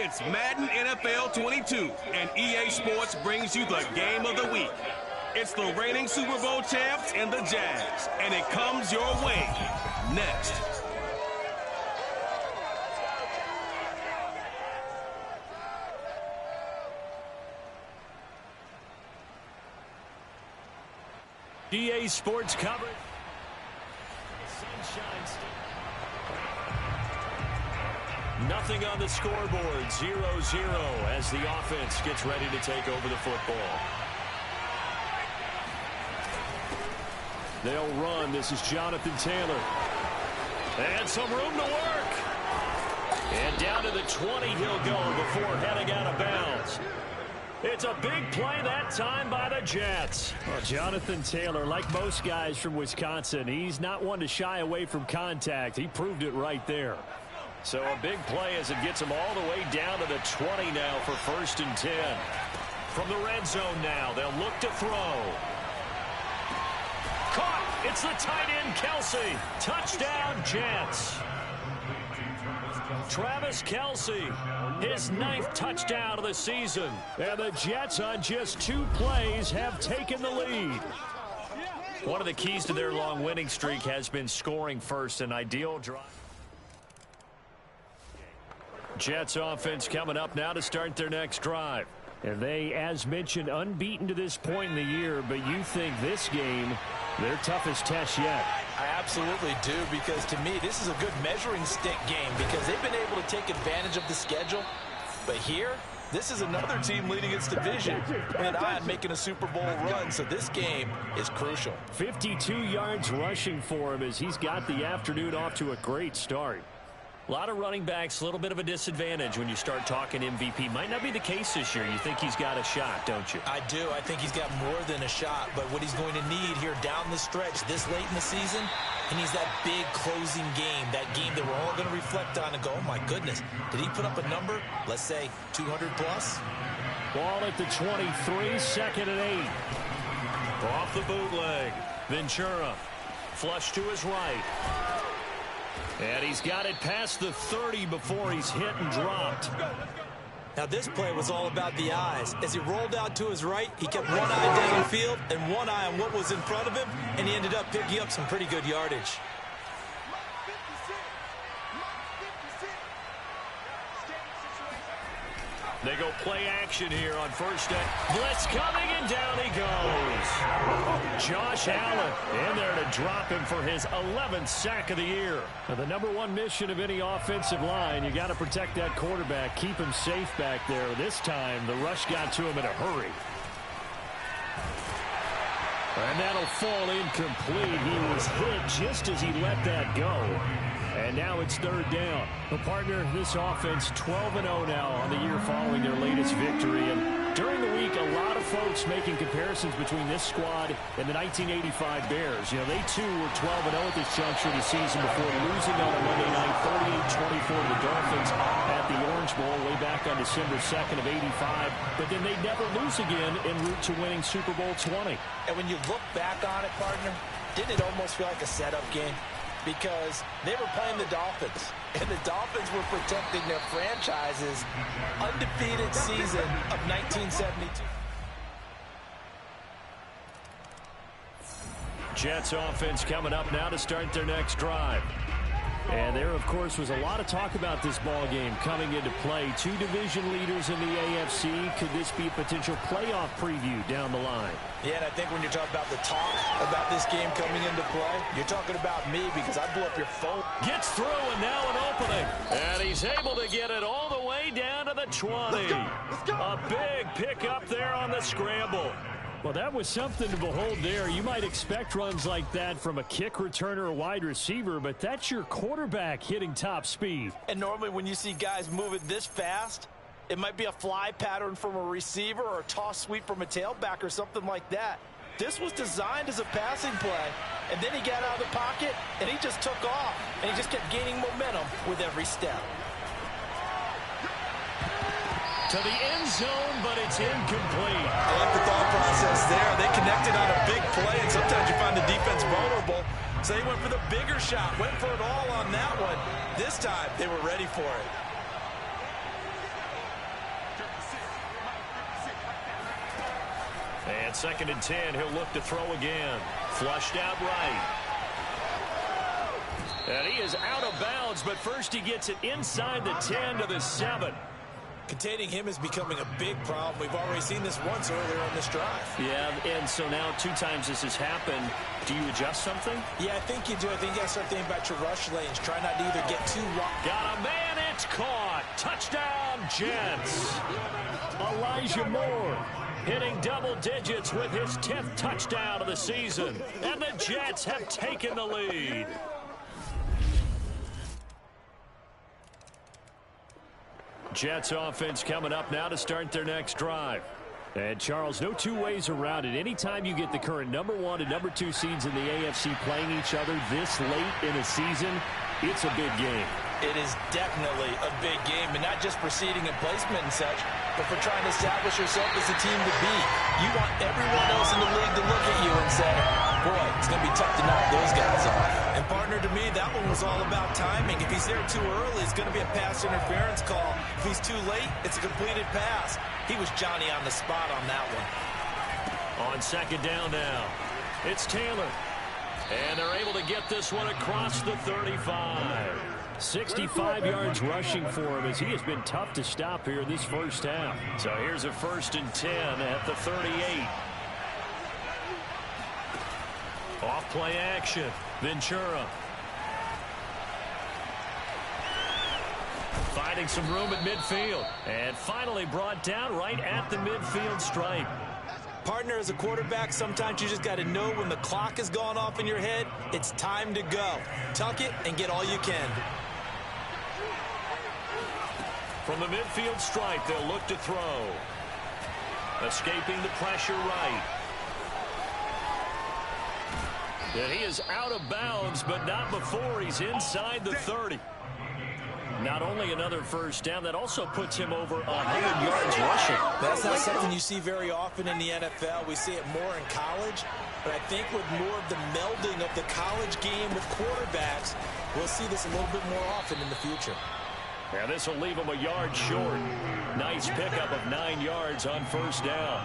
It's Madden NFL 22, and EA Sports brings you the game of the week. It's the reigning Super Bowl champs and the Jags, and it comes your way next. EA Sports coverage. Sunshine State. Nothing on the scoreboard, 0-0 as the offense gets ready to take over the football. They'll run. This is Jonathan Taylor. And some room to work. And down to the 20 he'll go before heading out of bounds. It's a big play that time by the Jets. Well, Jonathan Taylor, like most guys from Wisconsin, he's not one to shy away from contact. He proved it right there. So a big play as it gets him all the way down to the 20 now for 1st and 10. From the red zone now, they'll look to throw. Caught! It's the tight end, Kelsey. Touchdown, Jets. Travis Kelsey, his 9th touchdown of the season. And the Jets on just 2 plays have taken the lead. One of the keys to their long winning streak has been scoring first, an ideal drive. Jets offense coming up now to start their next drive. And they, as mentioned, unbeaten to this point in the year, but you think this game, their toughest test yet. I absolutely do, because to me, this is a good measuring stick game because they've been able to take advantage of the schedule. But here, this is another team leading its division and on making a Super Bowl run, so this game is crucial. 52 yards rushing for him as he's got the afternoon off to a great start. A lot of running backs, a little bit of a disadvantage when you start talking MVP. Might not be the case this year. You think he's got a shot, don't you? I do. I think he's got more than a shot. But what he's going to need here down the stretch this late in the season, he needs that big closing game, that game that we're all going to reflect on and go, oh, my goodness, did he put up a number, let's say 200 plus? Ball at the 23, 2nd and 8. Off the bootleg. Ventura, flush to his right. And he's got it past the 30 before he's hit and dropped. Now this play was all about the eyes. As he rolled out to his right, he kept one eye downfield and one eye on what was in front of him, and he ended up picking up some pretty good yardage. They go play action here on 1st down. Blitz coming, and down he goes. Josh Allen in there to drop him for his 11th sack of the year. Now, the #1 mission of any offensive line, you got to protect that quarterback, keep him safe back there. This time, the rush got to him in a hurry. And that'll fall incomplete. He was hit just as he let that go. And now it's 3rd down. The partner, this offense 12-0 now on the year following their latest victory. And during the week, a lot of folks making comparisons between this squad and the 1985 Bears. You know, they too were 12-0 at this juncture of the season before losing on a Monday night 38-24 to the Dolphins at the Orange Bowl way back on December 2nd of 85. But then they never lose again en route to winning Super Bowl 20. And when you look back on it, partner, didn't it almost feel like a setup game? Because they were playing the Dolphins, and the Dolphins were protecting their franchise's undefeated season of 1972. Jets offense coming up now to start their next drive. And there, of course, was a lot of talk about this ball game coming into play. 2 division leaders in the AFC. Could this be a potential playoff preview down the line? Yeah, and I think when you're talking about the talk about this game coming into play, you're talking about me because I blew up your phone. Gets through, and now an opening. And he's able to get it all the way down to the 20. Let's go. A big pickup there on the scramble. Well, that was something to behold there. You might expect runs like that from a kick returner or wide receiver, but that's your quarterback hitting top speed. And normally when you see guys move it this fast, it might be a fly pattern from a receiver or a toss sweep from a tailback or something like that. This was designed as a passing play, and then he got out of the pocket, and he just took off, and he just kept gaining momentum with every step. To the end zone, but it's incomplete. I like the thought process there. They connected on a big play, and sometimes you find the defense vulnerable. So they went for the bigger shot, went for it all on that one. This time, they were ready for it. And 2nd and 10, he'll look to throw again. Flushed out right. And he is out of bounds, but first he gets it inside the 10 to the 7. Containing him is becoming a big problem. We've already seen this once earlier on this drive. Yeah, and so now 2 times this has happened. Do you adjust something? Yeah, I think you do. I think you got to start thinking about your rush lanes. Try not to either get too wide. Got a man, it's caught. Touchdown, Jets. Elijah Moore hitting double digits with his 10th touchdown of the season. And the Jets have taken the lead. Jets offense coming up now to start their next drive. And, Charles, no 2 ways around it. Anytime you get the current #1 and #2 seeds in the AFC playing each other this late in a season, it's a big game. It is definitely a big game, and not just for seeding and placement and such, but for trying to establish yourself as a team to beat. You want everyone else in the league to look at you and say, boy, it's going to be tough to knock those guys off. And, partner, to me, that one was all about timing. If he's there too early, it's going to be a pass interference call. If he's too late, it's a completed pass. He was Johnny on the spot on that one. On 2nd down now, it's Taylor. And they're able to get this one across the 35. 65 yards rushing for him as he has been tough to stop here this first half. So here's a 1st and 10 at the 38. Off play action. Ventura. Finding some room at midfield. And finally brought down right at the midfield stripe. Partner, as a quarterback, sometimes you just got to know when the clock has gone off in your head, it's time to go. Tuck it and get all you can. From the midfield stripe, they'll look to throw. Escaping the pressure right. And he is out of bounds, but not before he's inside the 30. Not only another first down, that also puts him over 100 yards rushing. That's not something you see very often in the NFL. We see it more in college, but I think with more of the melding of the college game with quarterbacks, we'll see this a little bit more often in the future. Yeah, this will leave him a yard short. Nice pickup of 9 yards on 1st down.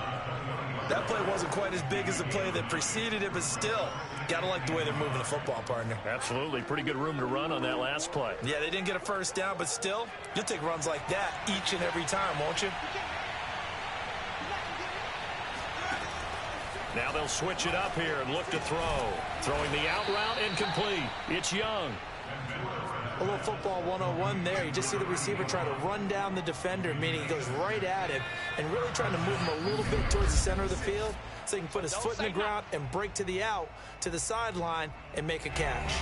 That play wasn't quite as big as the play that preceded it, but still, got to like the way they're moving the football, partner. Absolutely. Pretty good room to run on that last play. Yeah, they didn't get a first down, but still, you'll take runs like that each and every time, won't you? Now they'll switch it up here and look to throw. Throwing the out route incomplete. It's Young. A little football 101 there. You just see the receiver try to run down the defender, meaning he goes right at him and really trying to move him a little bit towards the center of the field so he can put his foot in the ground and break to the out, to the sideline, and make a catch.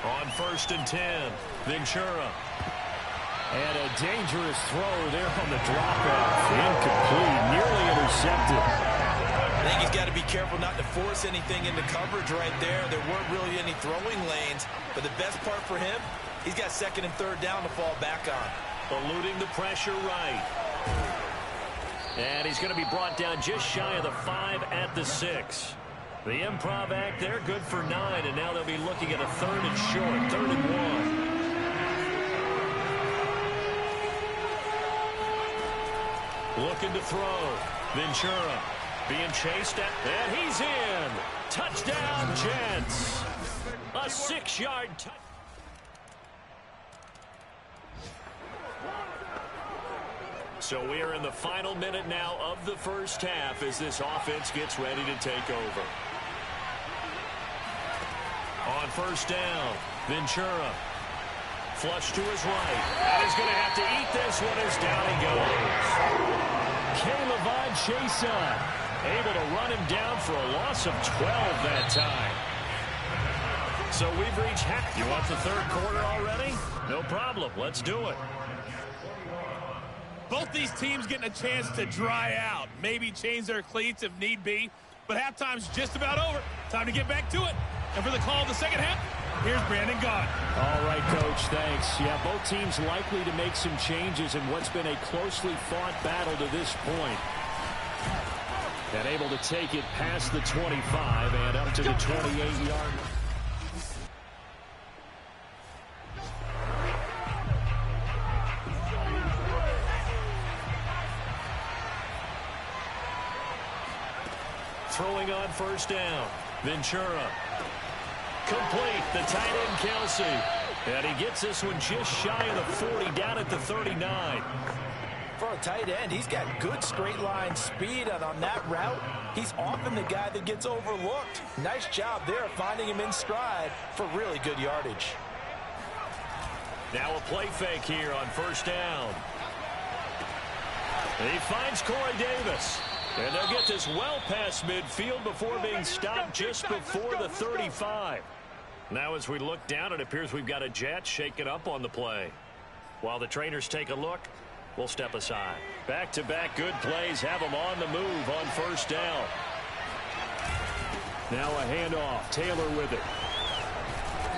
On 1st and 10, Ventura. And a dangerous throw there on the drop-off. Incomplete, nearly intercepted. I think he's got to be careful not to force anything into coverage right there. There weren't really any throwing lanes, but the best part for him, he's got 2nd and 3rd down to fall back on. Eluding the pressure right. And he's going to be brought down just shy of the 5 at the 6. The improv act there, good for 9, and now they'll be looking at a 3rd and short, 3rd and 1. Looking to throw. Ventura being chased at, and he's in. Touchdown, Jets. A 6-yard touchdown. So we are in the final minute now of the first half as this offense gets ready to take over. On 1st down, Ventura. Flush to his right. And he's going to have to eat this one as down he goes. Caleb Chason able to run him down for a loss of 12 that time. So we've reached half. You want the 3rd quarter already? No problem. Let's do it. Both these teams getting a chance to dry out. Maybe change their cleats if need be. But halftime's just about over. Time to get back to it. And for the call of the second half, here's Brandon Gaudin. All right, Coach, thanks. Yeah, both teams likely to make some changes in what's been a closely fought battle to this point. And able to take it past the 25 and up to the 28-yard line. throwing on first down. Ventura. Complete. The tight end, Kelsey. And he gets this one just shy of the 40, down at the 39. For a tight end, he's got good straight line speed, and on that route, he's often the guy that gets overlooked. Nice job there finding him in stride for really good yardage. Now a play fake here on first down. He finds Corey Davis. And they'll get this well past midfield before being stopped just before the 35. Now as we look down, it appears we've got a jet shaking up on the play. While the trainers take a look, we'll step aside. Back-to-back good plays have them on the move on first down. Now a handoff. Taylor with it.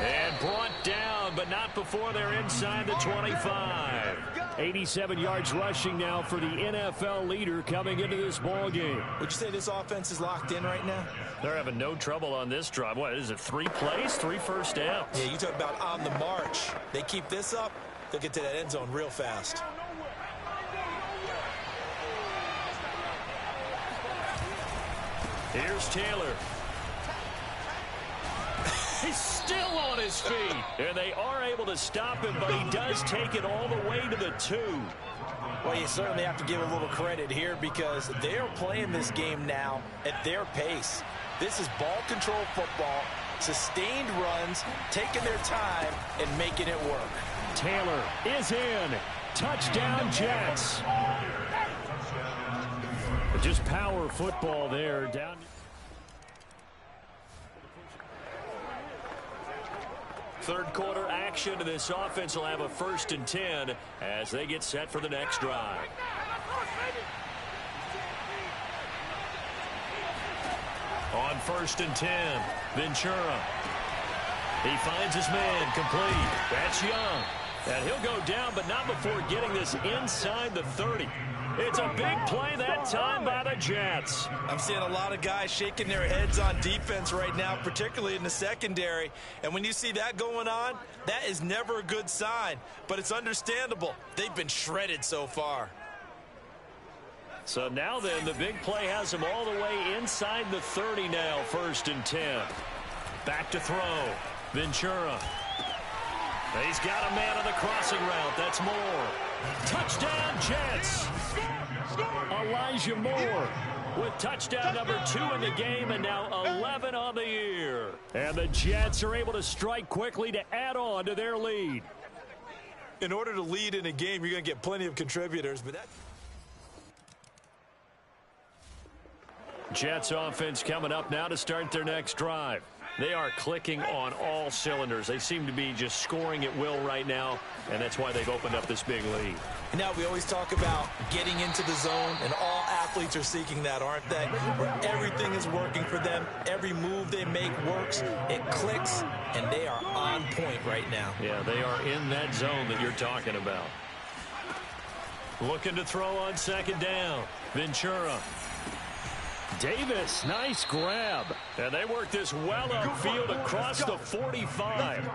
And brought down, but not before they're inside the 25. 87 yards rushing now for the NFL leader coming into this ball game. Would you say this offense is locked in right now? They're having no trouble on this drive. What is it, 3 plays, 3 first downs? Yeah, you talk about on the march. They keep this up, they'll get to that end zone real fast. Here's Taylor. He's still on his feet. And they are able to stop him, but he does take it all the way to the 2. Well, you certainly have to give a little credit here because they are playing this game now at their pace. This is ball control football, sustained runs, taking their time, and making it work. Taylor is in. Touchdown, Jets. Just power football there. Down. Third quarter action, and this offense will have a 1st and 10 as they get set for the next drive. On 1st and 10, Ventura. He finds his man, complete. That's Young. And he'll go down, but not before getting this inside the 30. It's a big play that time by the Jets. I'm seeing a lot of guys shaking their heads on defense right now, particularly in the secondary. And when you see that going on, that is never a good sign. But it's understandable. They've been shredded so far. So now then, the big play has them all the way inside the 30 now, 1st and 10. Back to throw. Ventura. He's got a man on the crossing route. That's Moore. Touchdown, Jets. Elijah Moore with touchdown number 2 in the game, and now 11 on the year. And the Jets are able to strike quickly to add on to their lead. In order to lead in a game, you're going to get plenty of contributors, but that... Jets offense coming up now to start their next drive. They are clicking on all cylinders. They seem to be just scoring at will right now, and that's why they've opened up this big lead. Now, we always talk about getting into the zone, and all athletes are seeking that, aren't they? Where everything is working for them. Every move they make works. It clicks, and they are on point right now. Yeah, they are in that zone that you're talking about. Looking to throw on 2nd down. Ventura. Davis, nice grab. And they work this well upfield across the 45.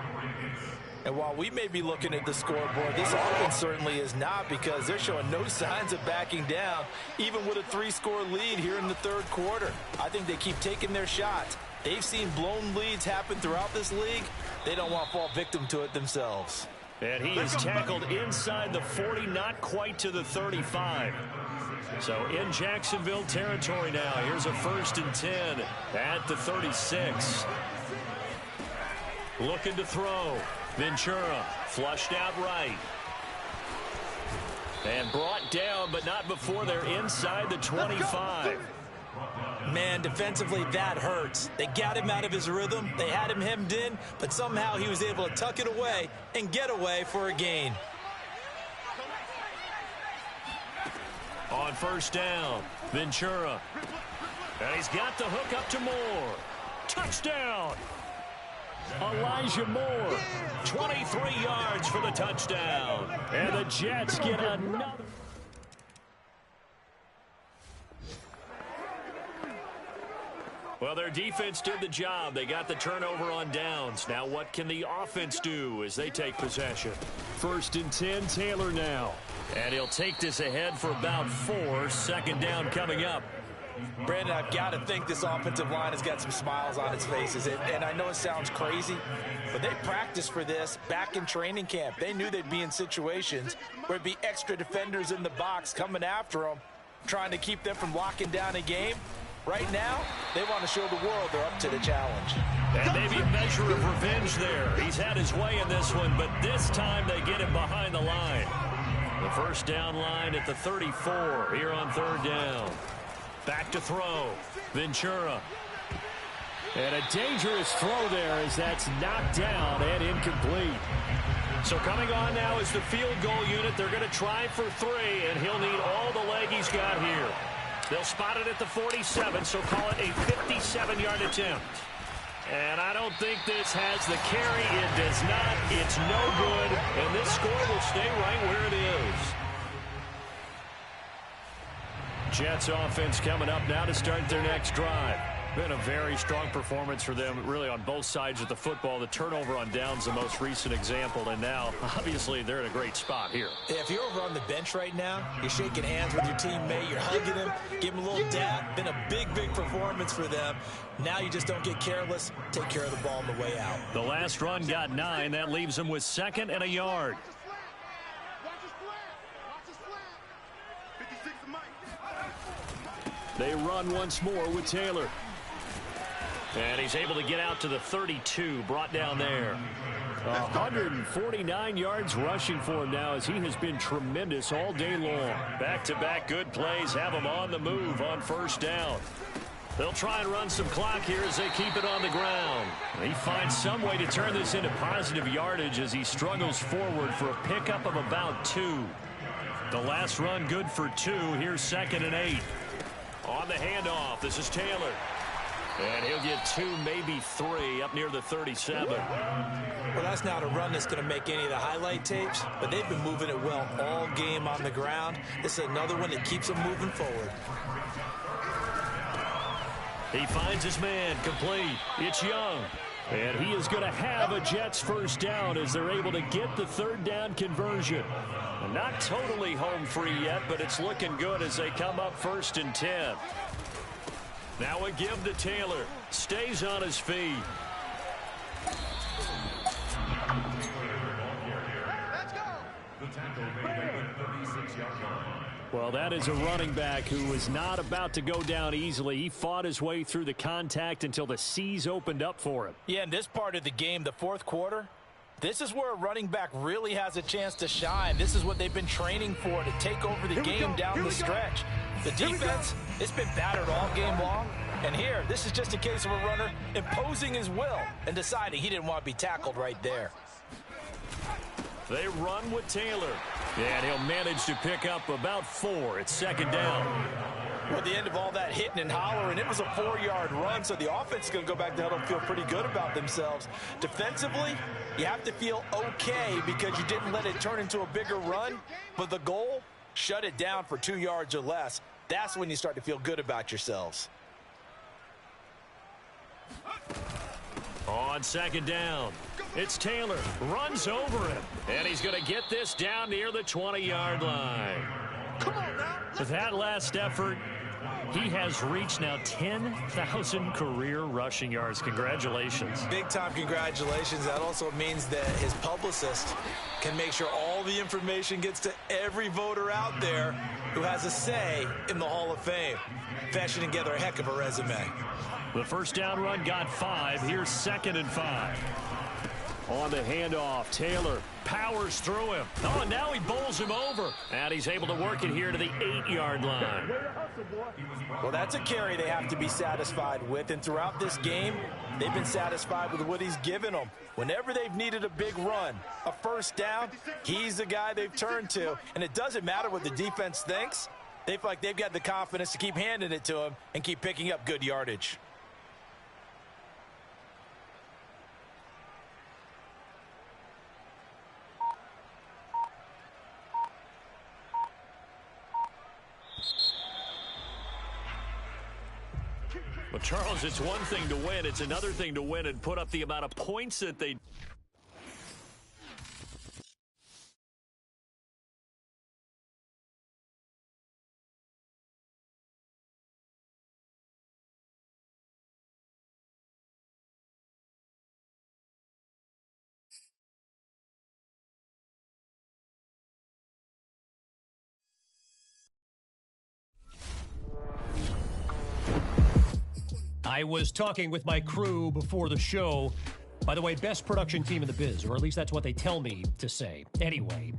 And while we may be looking at the scoreboard, this offense certainly is not, because they're showing no signs of backing down, even with a 3-score lead here in the 3rd quarter. I think they keep taking their shots. They've seen blown leads happen throughout this league. They don't want to fall victim to it themselves. And he is tackled inside the 40, not quite to the 35. So in Jacksonville territory now. Here's a 1st and 10 at the 36. Looking to throw. Ventura flushed out right. And brought down, but not before they're inside the 25. Man, defensively, that hurts. They got him out of his rhythm. They had him hemmed in, but somehow he was able to tuck it away and get away for a gain. On 1st down, Ventura. And he's got the hook up to Moore. Touchdown! Elijah Moore, 23 yards for the touchdown. And the Jets get another. Well, their defense did the job. They got the turnover on downs. Now what can the offense do as they take possession? 1st and 10, Taylor now. And he'll take this ahead for about 4. 2nd down coming up. Brandon, I've got to think this offensive line has got some smiles on its faces. And I know it sounds crazy, but they practiced for this back in training camp. They knew they'd be in situations where it'd be extra defenders in the box coming after them, trying to keep them from locking down a game. Right now, they want to show the world they're up to the challenge. And maybe a measure of revenge there. He's had his way in this one, but this time they get him behind the line. The first down line at the 34 here on third down. Back to throw. Ventura. And a dangerous throw there as that's knocked down and incomplete. So coming on now is the field goal unit. They're going to try for 3, and he'll need all the leg he's got here. They'll spot it at the 47, so call it a 57-yard attempt. And I don't think this has the carry. It does not. It's no good. And this score will stay right where it is. Jets offense coming up now to start their next drive. Been a very strong performance for them, really, on both sides of the football. The turnover on downs, the most recent example, and now, obviously, they're in a great spot here. Yeah, if you're over on the bench right now, you're shaking hands with your teammate, you're hugging him, give him a little dab. Been a big, big performance for them. Now you just don't get careless. Take care of the ball on the way out. The last run got 9. That leaves them with 2nd and a yard. They run once more with Taylor. And he's able to get out to the 32, brought down there. 149 yards rushing for him now as he has been tremendous all day long. Back-to-back good plays have him on the move on first down. They'll try and run some clock here as they keep it on the ground. He finds some way to turn this into positive yardage as he struggles forward for a pickup of about 2. The last run good for 2. Here's 2nd and 8. On the handoff, this is Taylor. And he'll get 2, maybe 3, up near the 37. Well, that's not a run that's going to make any of the highlight tapes, but they've been moving it well all game on the ground. This is another one that keeps them moving forward. He finds his man, complete. It's Young. And he is going to have a Jets first down as they're able to get the third down conversion. Not totally home free yet, but it's looking good as they come up 1st and 10. Now a give to Taylor. Stays on his feet. Let's go. Well, that is a running back who was not about to go down easily. He fought his way through the contact until the seas opened up for him. Yeah, in this part of the game, the fourth quarter, this is where a running back really has a chance to shine. This is what they've been training for, to take over the game down the stretch. The defense, it's been battered all game long. And here, this is just a case of a runner imposing his will and deciding he didn't want to be tackled right there. They run with Taylor. And he'll manage to pick up about 4. It's 2nd down. Well, at the end of all that hitting and hollering, it was a 4-yard run, so the offense is going to go back to huddle and feel pretty good about themselves. Defensively, you have to feel okay because you didn't let it turn into a bigger run, but the goal, shut it down for 2 yards or less. That's when you start to feel good about yourselves. On 2nd down, it's Taylor. Runs over him. And he's going to get this down near the 20-yard line. Come on now. With that last effort, he has reached now 10,000 career rushing yards. Congratulations. Big-time congratulations. That also means that his publicist can make sure all the information gets to every voter out there who has a say in the Hall of Fame. Fashioning together a heck of a resume. The first down run got 5. Here's 2nd and 5. On the handoff, Taylor powers through him. Oh, and now he bowls him over. And he's able to work it here to the 8-yard line. Well, that's a carry they have to be satisfied with. And throughout this game, they've been satisfied with what he's given them. Whenever they've needed a big run, a first down, he's the guy they've turned to. And it doesn't matter what the defense thinks. They feel like they've got the confidence to keep handing it to him and keep picking up good yardage. Well, Charles, it's one thing to win. It's another thing to win and put up the amount of points that they I was talking with my crew before the show. By the way, best production team in the biz, or at least that's what they tell me to say. Anyway.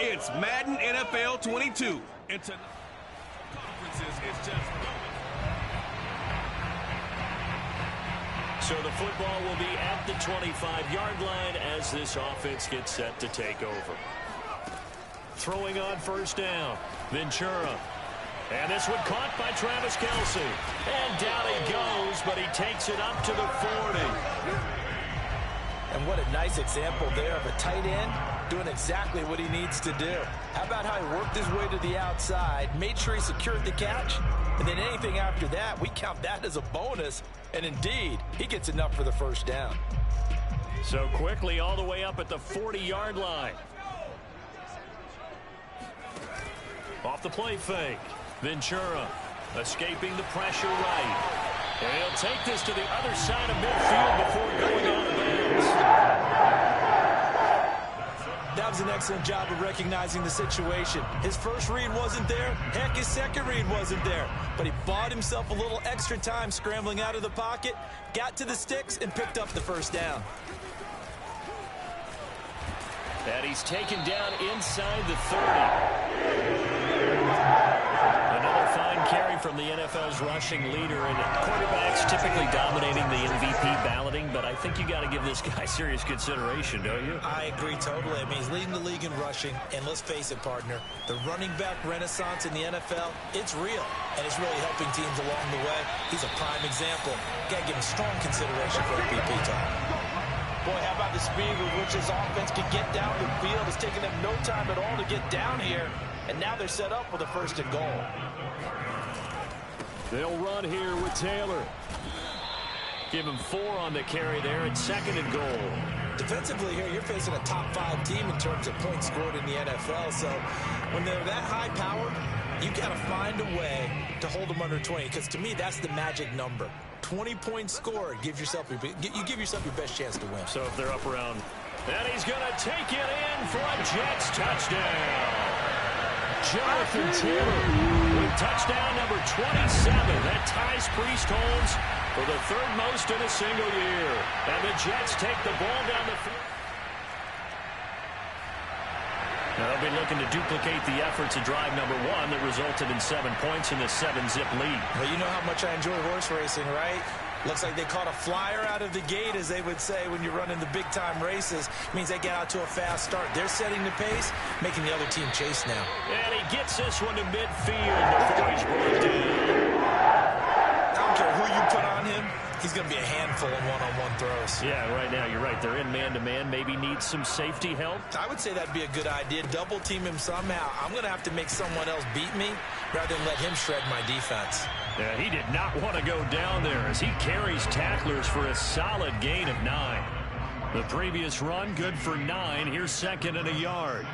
It's Madden NFL 22. And tonight, conferences is just going. So the football will be at the 25-yard line as this offense gets set to take over. Throwing on first down, Ventura. And this one caught by Travis Kelce. And down he goes, but he takes it up to the 40. And what a nice example there of a tight end doing exactly what he needs to do. How about how he worked his way to the outside, made sure he secured the catch, and then anything after that, we count that as a bonus. And indeed, he gets enough for the first down. So quickly all the way up at the 40-yard line. Off the play fake. Ventura escaping the pressure right. And he'll take this to the other side of midfield before going out of bounds. That was an excellent job of recognizing the situation. His first read wasn't there. Heck, his second read wasn't there. But he bought himself a little extra time scrambling out of the pocket, got to the sticks, and picked up the first down. And he's taken down inside the 30. Another fine carry from the NFL's rushing leader, and quarterbacks typically dominating the MVP balloting, but I think you got to give this guy serious consideration, don't you? I agree totally. I mean, he's leading the league in rushing, and let's face it, partner, the running back renaissance in the NFL, it's real, and it's really helping teams along the way. He's a prime example. Got to give him strong consideration for MVP time. Boy, how about the speed with which his offense can get down the field? It's taken them no time at all to get down here, and now they're set up with a first and goal. They'll run here with Taylor. Give him 4 on the carry there at second and goal. Defensively here, you're facing a top-5 team in terms of points scored in the NFL, so when they're that high-powered, you got to find a way to hold them under 20, because to me, that's the magic number. 20 points scored, you give yourself your best chance to win. So if they're up around, and he's going to take it in for a Jets touchdown. Jonathan Taylor with touchdown number 27. That ties Priest Holmes for the third most in a single year. And the Jets take the ball down the field. Now they'll be looking to duplicate the efforts of drive number 1 that resulted in 7 points in the 7-zip lead. Well, you know how much I enjoy horse racing, right? Looks like they caught a flyer out of the gate, as they would say when you're running the big-time races. It means they get out to a fast start. They're setting the pace, making the other team chase now. And he gets this one to midfield before he's brought down. I don't care who you put on him. He's going to be a handful in one-on-one throws. Yeah, right now, you're right. They're in man-to-man. Maybe needs some safety help. I would say that'd be a good idea. Double team him somehow. I'm going to have to make someone else beat me rather than let him shred my defense. Yeah, he did not want to go down there as he carries tacklers for a solid gain of 9. The previous run, good for 9. Here's second and a yard.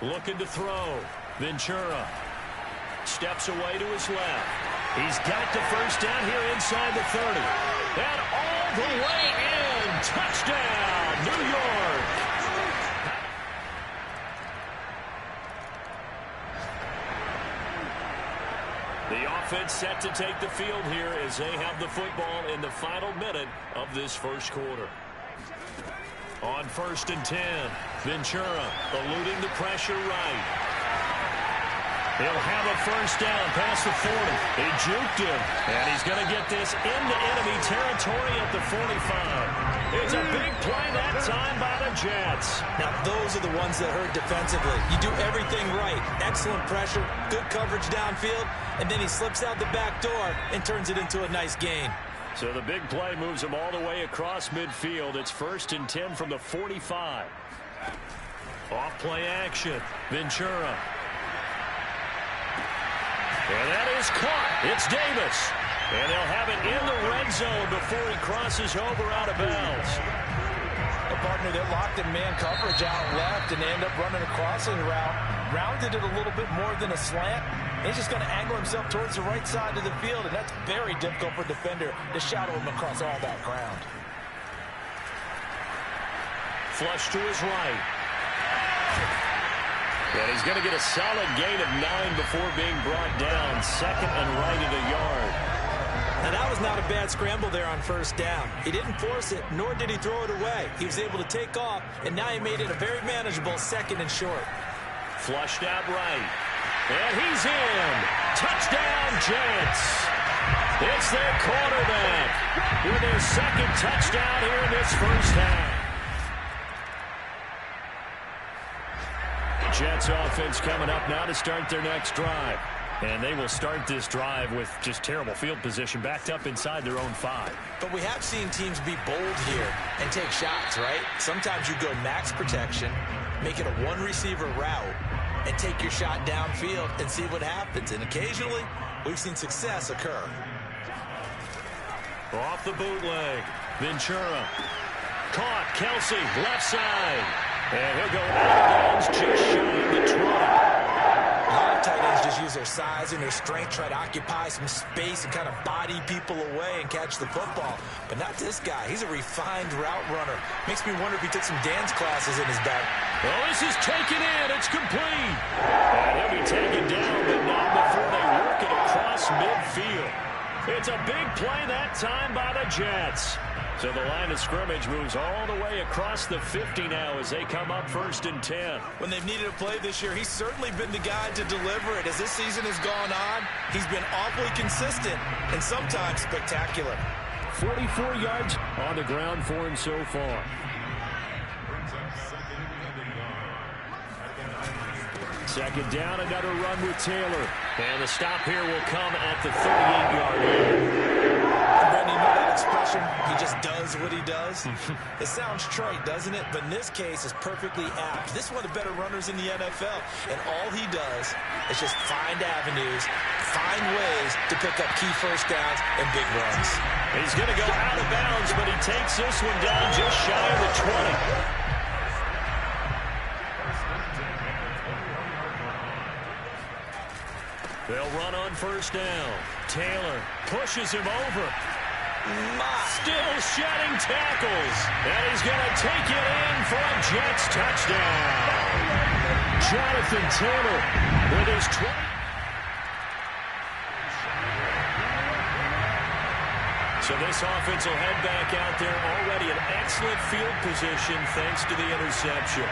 Looking to throw. Ventura steps away to his left. He's got the first down here inside the 30. And all the way in. Touchdown, New York. The offense set to take the field here as they have the football in the final minute of this first quarter. On 1st and 10, Ventura eluding the pressure right. He'll have a first down past the 40. They juked him, and he's going to get this into enemy territory at the 45. It's a big play that time by the Jets. Now, those are the ones that hurt defensively. You do everything right. Excellent pressure, good coverage downfield, and then he slips out the back door and turns it into a nice gain. So the big play moves him all the way across midfield. It's 1st and 10 from the 45. Off play action. Ventura. And that is caught. It's Davis. And they'll have it in the red zone before he crosses over out of bounds. A partner that locked in man coverage out left and they end up running a crossing route. Rounded it a little bit more than a slant. He's just going to angle himself towards the right side of the field, and that's very difficult for a defender to shadow him across all that ground. Flush to his right. And he's going to get a solid gain of 9 before being brought down. 2nd and right at a yard. Now, that was not a bad scramble there on 1st down. He didn't force it, nor did he throw it away. He was able to take off, and now he made it a very manageable 2nd and short. Flushed out right. And he's in. Touchdown, Jets. It's their quarterback with their 2nd touchdown here in this first half. Jets offense coming up now to start their next drive. And they will start this drive with just terrible field position, backed up inside their own 5. But we have seen teams be bold here and take shots, right? Sometimes you go max protection, make it a one-receiver route, and take your shot downfield and see what happens. And occasionally, we've seen success occur. Off the bootleg, Ventura. Caught, Kelsey, left side. And he'll go out of bounds just shy of the 20. A lot of tight ends just use their size and their strength, try to occupy some space and kind of body people away and catch the football. But not this guy. He's a refined route runner. Makes me wonder if he took some dance classes in his bag. Well, this is taken in. It's complete. And he'll be taken down, but not before they work it across midfield. It's a big play that time by the Jets. So the line of scrimmage moves all the way across the 50 now as they come up 1st and 10. When they've needed a play this year, he's certainly been the guy to deliver it. As this season has gone on, he's been awfully consistent and sometimes spectacular. 44 yards on the ground for him so far. Second down, another run with Taylor. And the stop here will come at the 38-yard line. Brandon, you know that expression, he just does what he does? It sounds trite, doesn't it? But in this case, it's perfectly apt. This is one of the better runners in the NFL, and all he does is just find avenues, find ways to pick up key first downs and big runs. He's going to go out of bounds, but he takes this one down just shy of the 20. They'll run on 1st down. Taylor pushes him over. Still shedding tackles. And he's going to take it in for a Jets touchdown. Jonathan Taylor with his 20. So this offense will head back out there already in excellent field position thanks to the interception.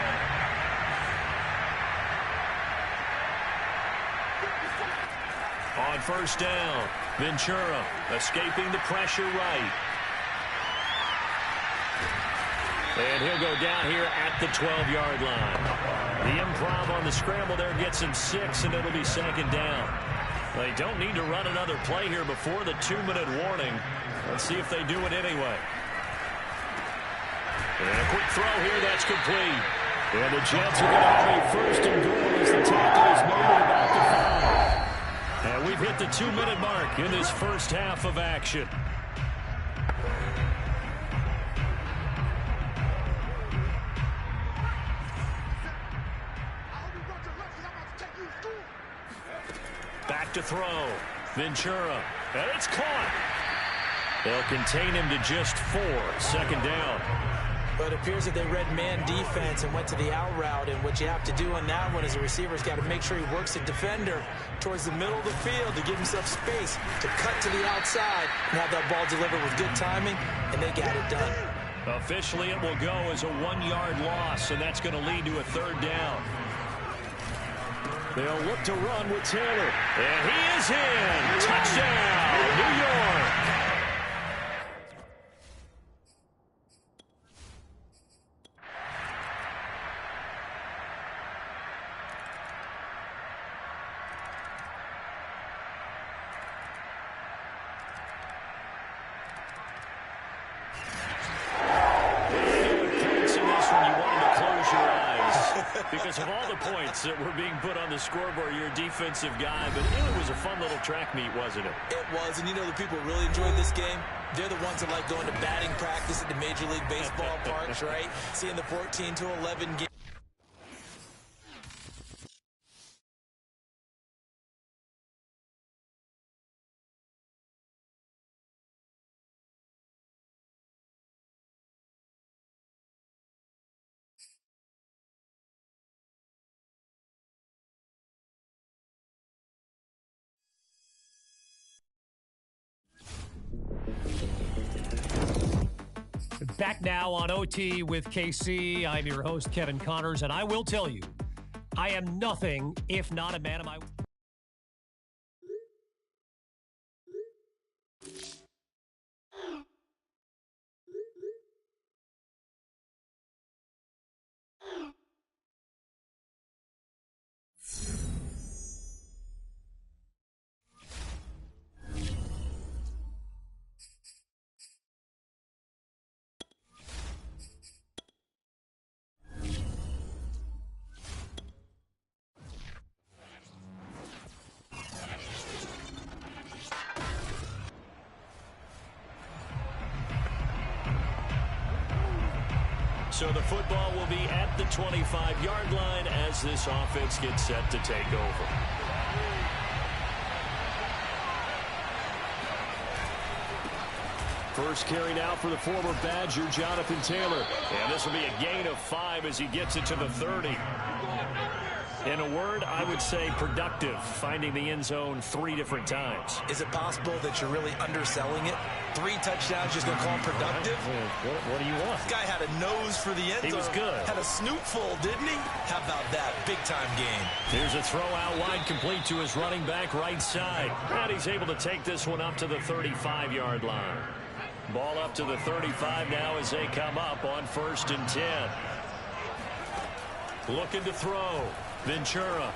On 1st down, Ventura escaping the pressure right. And he'll go down here at the 12-yard line. The improv on the scramble there gets him 6, and it'll be 2nd down. They don't need to run another play here before the 2-minute warning. Let's see if they do it anyway. And a quick throw here, that's complete. And the Jets are going to have a 1st and goal as the tackle is made at about the 5. And we've hit the 2-minute mark in this first half of action. Back to throw. Ventura. And it's caught. They'll contain him to just 4. 2nd down. But it appears that they read man defense and went to the out route. And what you have to do on that one is the receiver's got to make sure he works the defender towards the middle of the field to give himself space to cut to the outside and have that ball delivered with good timing, and they got it done. Officially, it will go as a 1-yard loss, and that's going to lead to a 3rd down. They'll look to run with Taylor. And he is in. Touchdown, New York. Because of all the points that were being put on the scoreboard, you're a defensive guy, but it was a fun little track meet, wasn't it? It was, and you know the people really enjoyed this game? They're the ones that like going to batting practice at the Major League Baseball parks, right? Seeing the 14-11 game. Back now on OT with KC. I'm your host, Kevin Connors, and I will tell you, I am nothing if not a man of my... So the football will be at the 25-yard line as this offense gets set to take over. First carry now for the former Badger, Jonathan Taylor. And this will be a gain of 5 as he gets it to the 30. In a word, I would say productive, finding the end zone 3 different times. Is it possible that you're really underselling it? 3 touchdowns, just going to call him productive? What do you want? This guy had a nose for the end zone. He was good. Had a snoot full, didn't he? How about that? Big-time game. Here's a throw out wide, complete to his running back right side. And he's able to take this one up to the 35-yard line. Ball up to the 35 now as they come up on 1st and 10. Looking to throw. Ventura.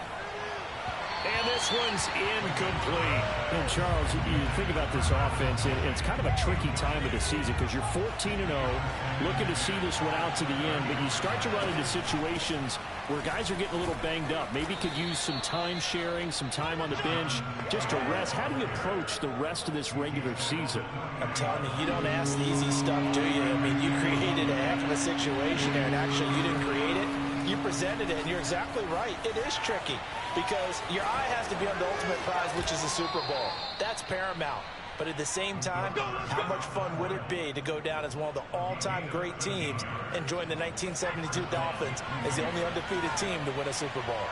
And this one's incomplete. And Charles, you think about this offense, and it's kind of a tricky time of the season because you're 14-0, looking to see this one out to the end, but you start to run into situations where guys are getting a little banged up. Maybe could use some time sharing, some time on the bench, just to rest. How do you approach the rest of this regular season? I'm telling you, you don't ask the easy stuff, do you? I mean, you created a heck of a situation there, and actually you didn't create it. You presented it, and you're exactly right. It is tricky because your eye has to be on the ultimate prize, which is the Super Bowl. That's paramount. But at the same time, how much fun would it be to go down as one of the all-time great teams and join the 1972 Dolphins as the only undefeated team to win a Super Bowl?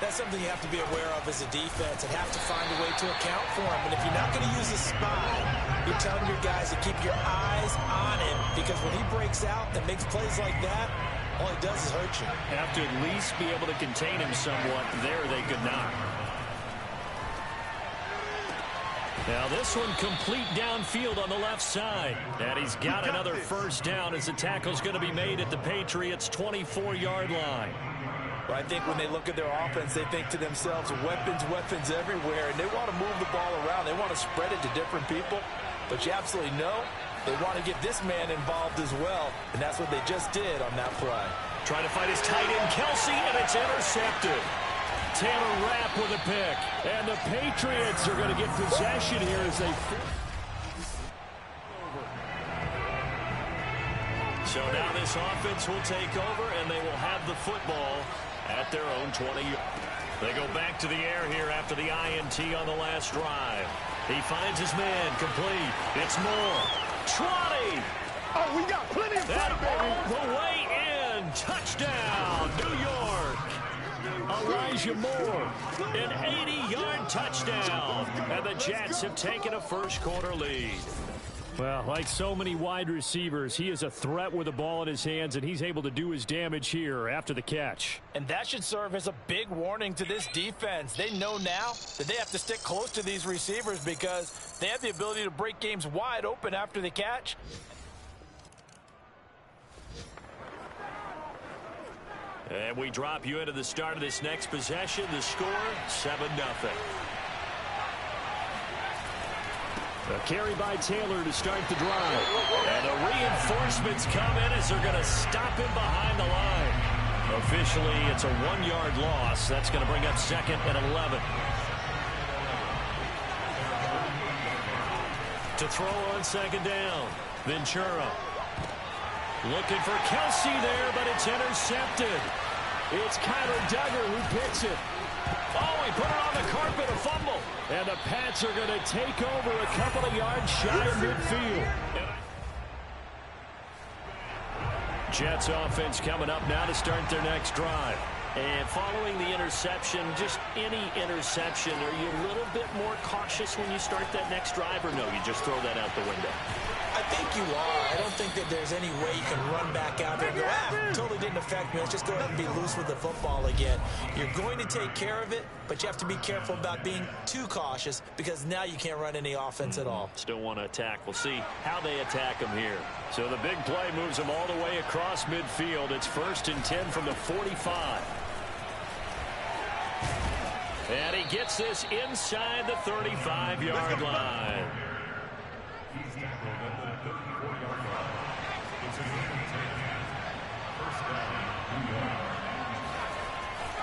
That's something you have to be aware of as a defense and have to find a way to account for him. And if you're not going to use a spy, you're telling your guys to keep your eyes on him because when he breaks out and makes plays like that, all he does is hurt you. Have to at least be able to contain him somewhat. There they could not. Now this one complete downfield on the left side. And he's got another first down as the tackle's going to be made at the Patriots' 24-yard line. Well, I think when they look at their offense, they think to themselves, weapons everywhere, and they want to move the ball around. They want to spread it to different people. But you absolutely know they want to get this man involved as well, and that's what they just did on that play. Trying to find his tight end, Kelsey, and it's intercepted. Taylor Rapp with a pick, and the Patriots are going to get possession here as they... So now this offense will take over, and they will have the football at their own 20. They go back to the air here after the INT on the last drive. He finds his man, complete. It's Moore. 20. Oh, we got plenty of time, baby. All the way in. Touchdown, New York. Elijah Moore, an 80-yard touchdown. And the Jets have taken a first-quarter lead. Well, like so many wide receivers, he is a threat with the ball in his hands, and he's able to do his damage here after the catch. And that should serve as a big warning to this defense. They know now that they have to stick close to these receivers because they have the ability to break games wide open after the catch. And we drop you into the start of this next possession. The score, 7-0. A carry by Taylor to start the drive. And the reinforcements come in as they're going to stop him behind the line. Officially, it's a 1-yard loss. That's going to bring up 2nd and 11. To throw on 2nd down. Ventura. Looking for Kelsey there, but it's intercepted. It's Kyler Duggar who picks it. Oh, he put it on the carpet, a fumble. And the Pats are going to take over a couple of yards shy of midfield. Jets offense coming up now to start their next drive. And following the interception, just any interception, are you a little bit more cautious when you start that next drive, or no, you just throw that out the window? I think you are. I don't think that there's any way you can run back out there and go, totally didn't affect me. Let's just go ahead and be loose with the football again. You're going to take care of it, but you have to be careful about being too cautious because now you can't run any offense at all. Still want to attack. We'll see how they attack him here. So the big play moves them all the way across midfield. It's 1st and 10 from the 45. And he gets this inside the 35-yard line.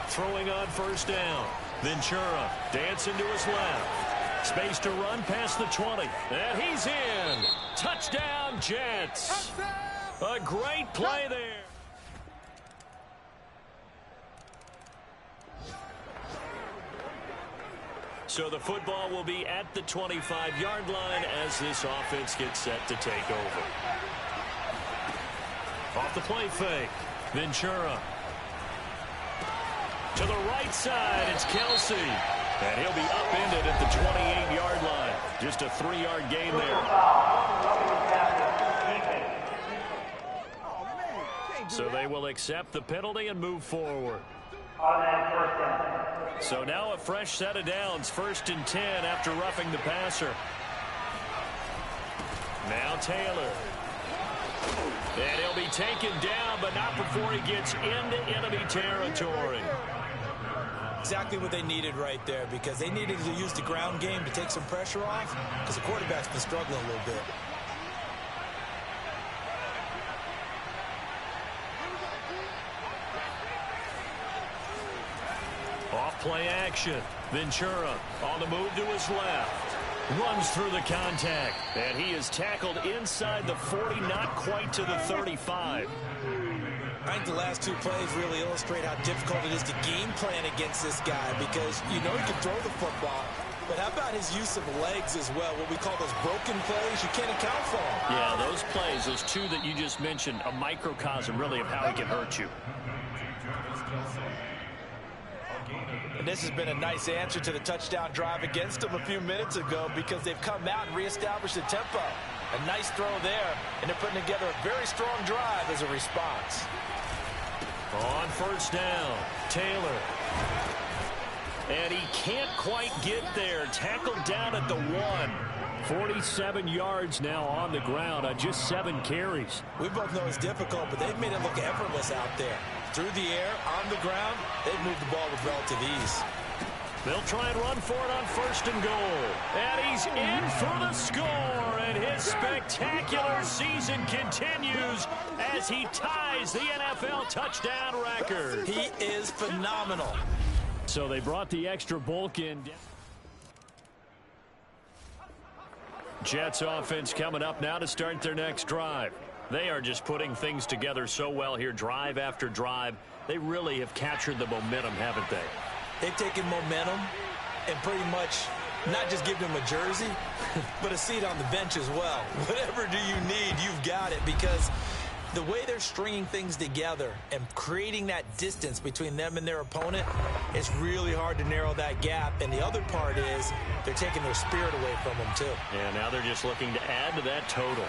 Throwing on 1st down. Ventura dancing to his left. Space to run past the 20. And he's in. Touchdown, Jets. A great play there. So the football will be at the 25-yard line as this offense gets set to take over. Off the play fake. Ventura. To the right side, it's Kelsey. And he'll be upended at the 28-yard line. Just a 3-yard gain there. So they will accept the penalty and move forward. So now a fresh set of downs. 1st and 10 after roughing the passer. Now Taylor. And he'll be taken down, but not before he gets into enemy territory. Exactly what they needed right there because they needed to use the ground game to take some pressure off because the quarterback's been struggling a little bit. Off play action. Ventura on the move to his left. Runs through the contact. And he is tackled inside the 40, not quite to the 35. I think the last 2 plays really illustrate how difficult it is to game plan against this guy because you know he can throw the football, but how about his use of legs as well, what we call those broken plays? You can't account for them. Yeah, those plays, those 2 that you just mentioned, a microcosm really of how he can hurt you. And this has been a nice answer to the touchdown drive against them a few minutes ago because they've come out and reestablished the tempo. A nice throw there, and they're putting together a very strong drive as a response. On 1st down, Taylor. And he can't quite get there. Tackled down at the 1. 47 yards now on the ground on just 7 carries. We both know it's difficult, but they've made it look effortless out there. Through the air, on the ground, they've moved the ball with relative ease. They'll try and run for it on 1st and goal. And he's in for the score. And his spectacular season continues as he ties the NFL touchdown record. He is phenomenal. So they brought the extra bulk in. Jets offense coming up now to start their next drive. They are just putting things together so well here, drive after drive. They really have captured the momentum, haven't they? They've taken momentum and pretty much not just giving him a jersey, but a seat on the bench as well. Whatever do you need, you've got it, because the way they're stringing things together and creating that distance between them and their opponent, it's really hard to narrow that gap. And the other part is they're taking their spirit away from them, too. And now they're just looking to add to that total.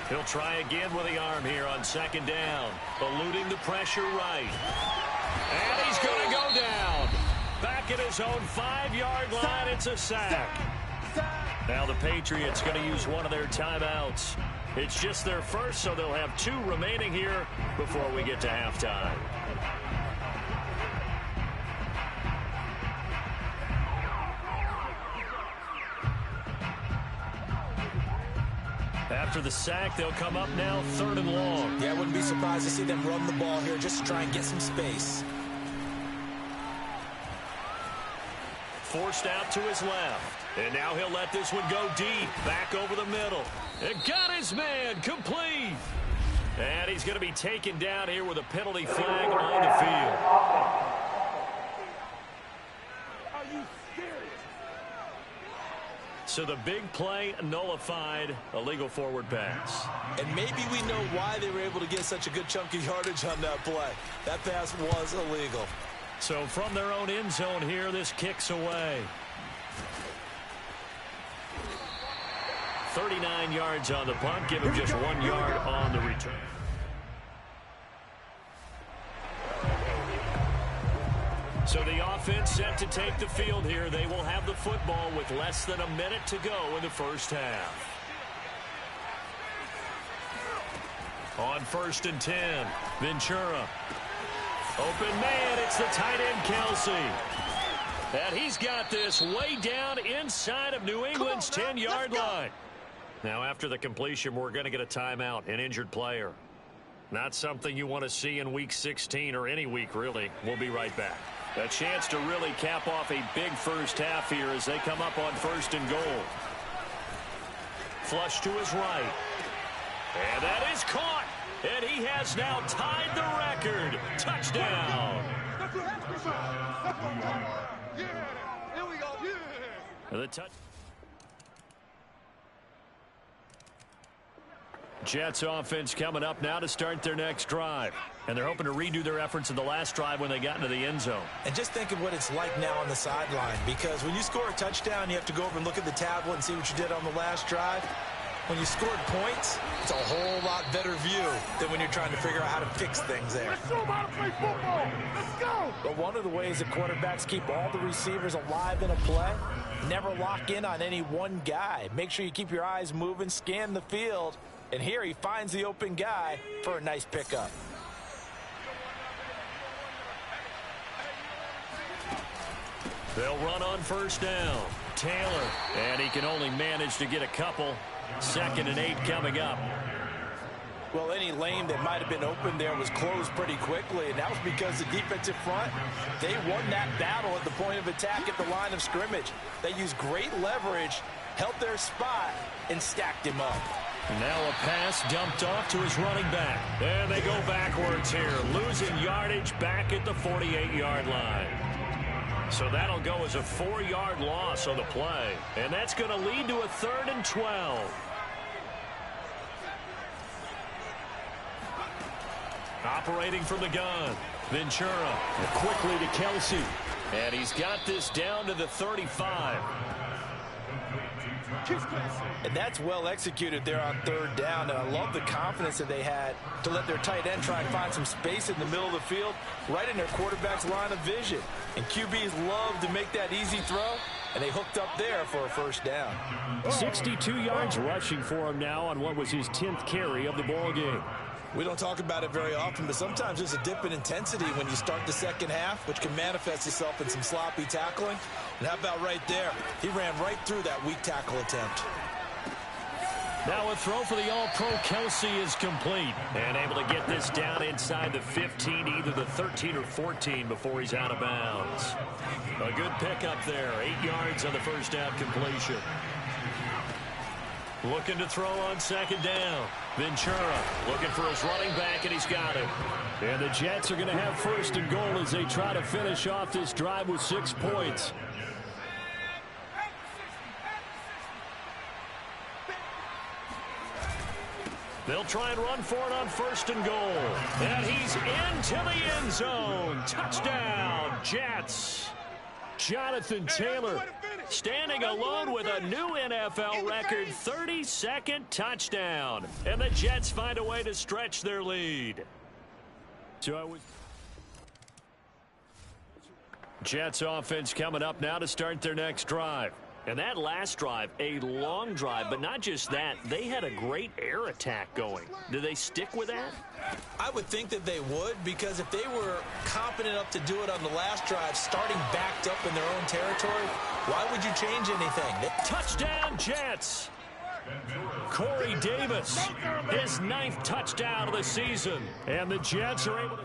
He'll try again with the arm here on second down, eluding the pressure right. And he's going to go down. Back at his own 5-yard line, it's a sack. Now the Patriots going to use one of their timeouts. It's just their first, so they'll have 2 remaining here before we get to halftime. After the sack, they'll come up now 3rd and long. Yeah, I wouldn't be surprised to see them run the ball here just to try and get some space. Forced out to his left. And now he'll let this one go deep. Back over the middle. And got his man complete. And he's going to be taken down here with a penalty flag on the field. Are you serious? So the big play nullified, a legal forward pass. And maybe we know why they were able to get such a good chunk of yardage on that play. That pass was illegal. So from their own end zone here, this kicks away. 39 yards on the punt, give him just 1 yard on the return. So the offense set to take the field here. They will have the football with less than a minute to go in the first half. On 1st and 10, Ventura. Open man, it's the tight end, Kelsey. And he's got this way down inside of New England's 10-yard line. Now, after the completion, we're going to get a timeout, an injured player. Not something you want to see in Week 16 or any week, really. We'll be right back. A chance to really cap off a big first half here as they come up on 1st and goal. Flush to his right. And that is caught. And he has now tied the record. Touchdown. Yeah, here we go. Yeah. The touch. Jets offense coming up now to start their next drive. And they're hoping to redo their efforts in the last drive when they got into the end zone. And just think of what it's like now on the sideline, because when you score a touchdown, you have to go over and look at the tablet and see what you did on the last drive. When you scored points, it's a whole lot better view than when you're trying to figure out how to fix things there. Let's show them how to play football. Let's go. But one of the ways that quarterbacks keep all the receivers alive in a play, never lock in on any one guy. Make sure you keep your eyes moving, scan the field, and here he finds the open guy for a nice pickup. They'll run on 1st down. Taylor, and he can only manage to get a couple. 2nd and 8 coming up. Well, any lane that might have been open there was closed pretty quickly, and that was because the defensive front, they won that battle at the point of attack at the line of scrimmage. They used great leverage, held their spot, and stacked him up. Now a pass dumped off to his running back. And they go backwards here, losing yardage back at the 48-yard line. So that'll go as a 4-yard loss on the play. And that's going to lead to a 3rd and 12. Operating from the gun, Ventura. Quickly to Kelsey. And he's got this down to the 35. And that's well executed there on 3rd down. And I love the confidence that they had to let their tight end try and find some space in the middle of the field, right in their quarterback's line of vision. And QBs love to make that easy throw, and they hooked up there for a 1st down. 62 yards rushing for him now on what was his 10th carry of the ball game. We don't talk about it very often, but sometimes there's a dip in intensity when you start the second half, which can manifest itself in some sloppy tackling. And how about right there? He ran right through that weak tackle attempt. Now a throw for the All-Pro Kelsey is complete. And able to get this down inside the 15, either the 13 or 14 before he's out of bounds. A good pickup there. 8 yards on the 1st down completion. Looking to throw on 2nd down. Ventura looking for his running back, and he's got it. And the Jets are going to have 1st and goal as they try to finish off this drive with 6 points. They'll try and run for it on 1st and goal. And he's into the end zone. Touchdown, Jets. Jonathan Taylor standing alone with a new NFL record 32nd touchdown. And the Jets find a way to stretch their lead. Jets offense coming up now to start their next drive. And that last drive, a long drive, but not just that. They had a great air attack going. Do they stick with that? I would think that they would, because if they were confident enough to do it on the last drive, starting backed up in their own territory, why would you change anything? Touchdown, Jets! Corey Davis, his 9th touchdown of the season. And the Jets are able to...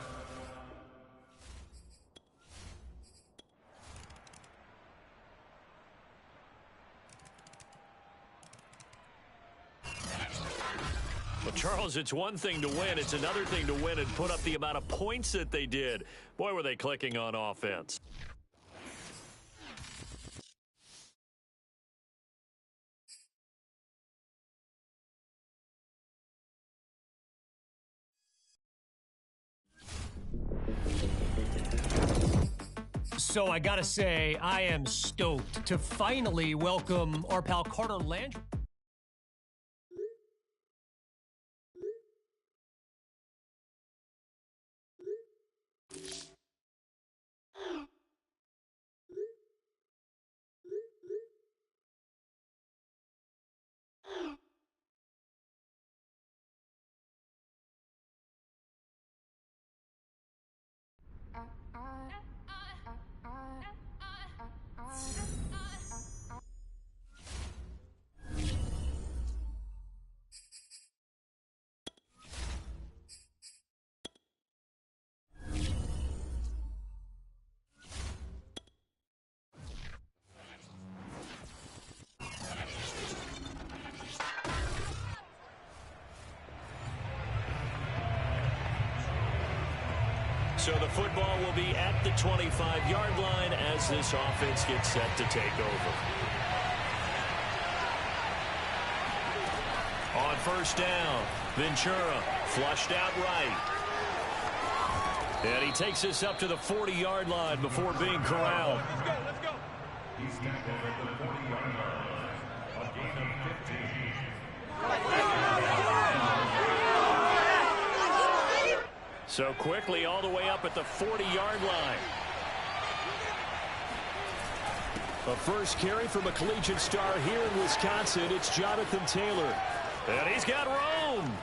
Well, Charles, it's one thing to win. It's another thing to win and put up the amount of points that they did. Boy, were they clicking on offense. So I gotta say, I am stoked to finally welcome our pal Carter Landry. So the football will be at the 25-yard line as this offense gets set to take over. On 1st down, Ventura flushed out right. And he takes us up to the 40-yard line before being corralled. Let's go. He's tackled at the 40-yard line. A gain of 15. So quickly all the way up at the 40-yard line. A first carry from a collegiate star here in Wisconsin. It's Jonathan Taylor. And he's got room.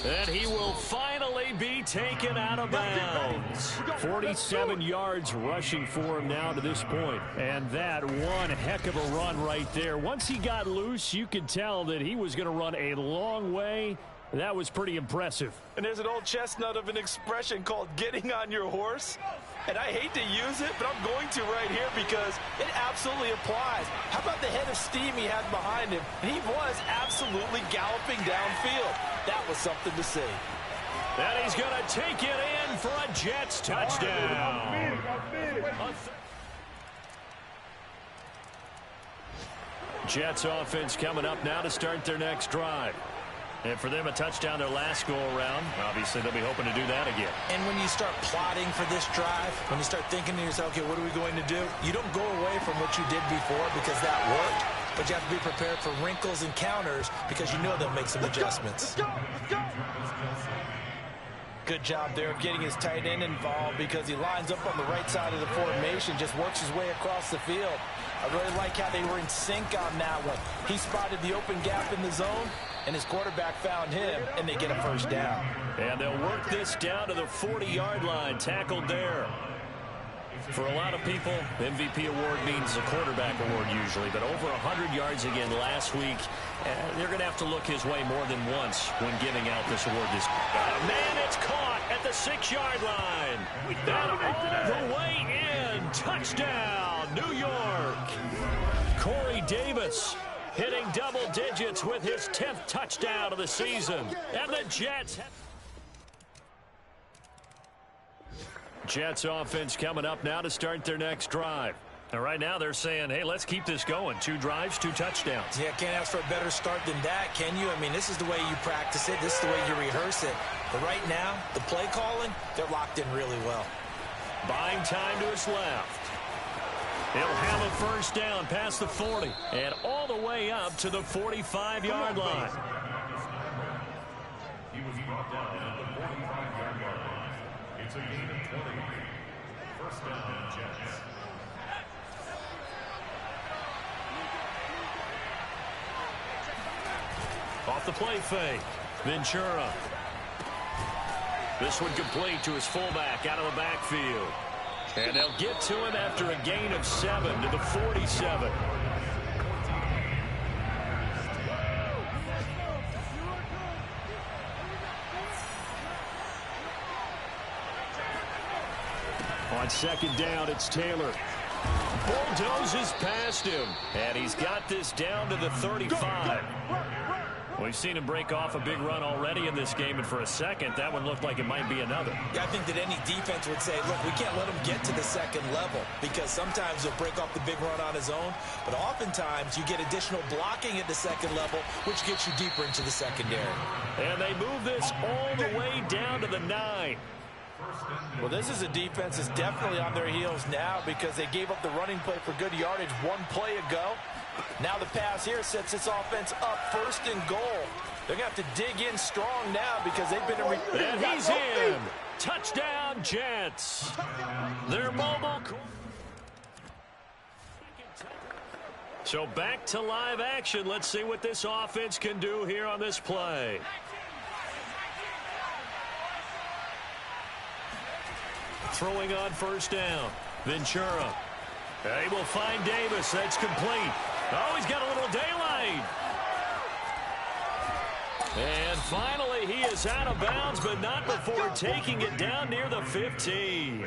And he will finally be taken out of bounds. 47 yards rushing for him now to this point. And that one heck of a run right there. Once he got loose, you could tell that he was going to run a long way. That was pretty impressive. And there's an old chestnut of an expression called getting on your horse. And I hate to use it, but I'm going to right here because it absolutely applies. How about the head of steam he had behind him? He was absolutely galloping downfield. That was something to see. And he's going to take it in for a Jets touchdown. Jets offense coming up now to start their next drive. And for them, a touchdown their last go-around. Obviously, they'll be hoping to do that again. And when you start plotting for this drive, when you start thinking to yourself, okay, what are we going to do? You don't go away from what you did before because that worked. But you have to be prepared for wrinkles and counters because you know they'll make some adjustments. Let's go. Good job there of getting his tight end involved because he lines up on the right side of the formation, just works his way across the field. I really like how they were in sync on that one. He spotted the open gap in the zone, and his quarterback found him, and they get a first down. And they'll work this down to the 40-yard line, tackled there. For a lot of people, MVP award means a quarterback award usually, but over 100 yards again last week, they're going to have to look his way more than once when giving out this award. Man, it's caught at the 6-yard line. And all the way in. Touchdown, New York. Corey Davis hitting double digits with his 10th touchdown of the season. And the Jets offense coming up now to start their next drive. And right now they're saying, hey, let's keep this going. 2 drives, 2 touchdowns. Yeah, can't ask for a better start than that, can you? I mean, this is the way you practice it. This is the way you rehearse it. But right now, the play calling, they're locked in really well. Buying time to his left. He'll have a first down past the 40 and all the way up to the 45-yard line. He was brought down at the 45-yard line. It's a gain of 20. First down, Jets. Off the play fake. Ventura. This one complete to his fullback out of the backfield. And they'll get to him after a gain of 7 to the 47. On second down, it's Taylor. Bulldozes past him. And he's got this down to the 35. We've seen him break off a big run already in this game, and for a second, that one looked like it might be another. Yeah, I think that any defense would say, look, we can't let him get to the second level, because sometimes he'll break off the big run on his own, but oftentimes you get additional blocking at the second level, which gets you deeper into the secondary. And they move this all the way down to the 9. Well, this is a defense that's definitely on their heels now because they gave up the running play for good yardage 1 play ago. Now the pass here sets this offense up 1st and goal. They're going to have to dig in strong now because they've been in. And he's in. Touchdown, Jets. They're mobile. So back to live action. Let's see what this offense can do here on this play. Throwing on first down. Ventura. They will find Davis. That's complete. Oh, he's got a little daylight. And finally, he is out of bounds, but not before taking it down near the 15.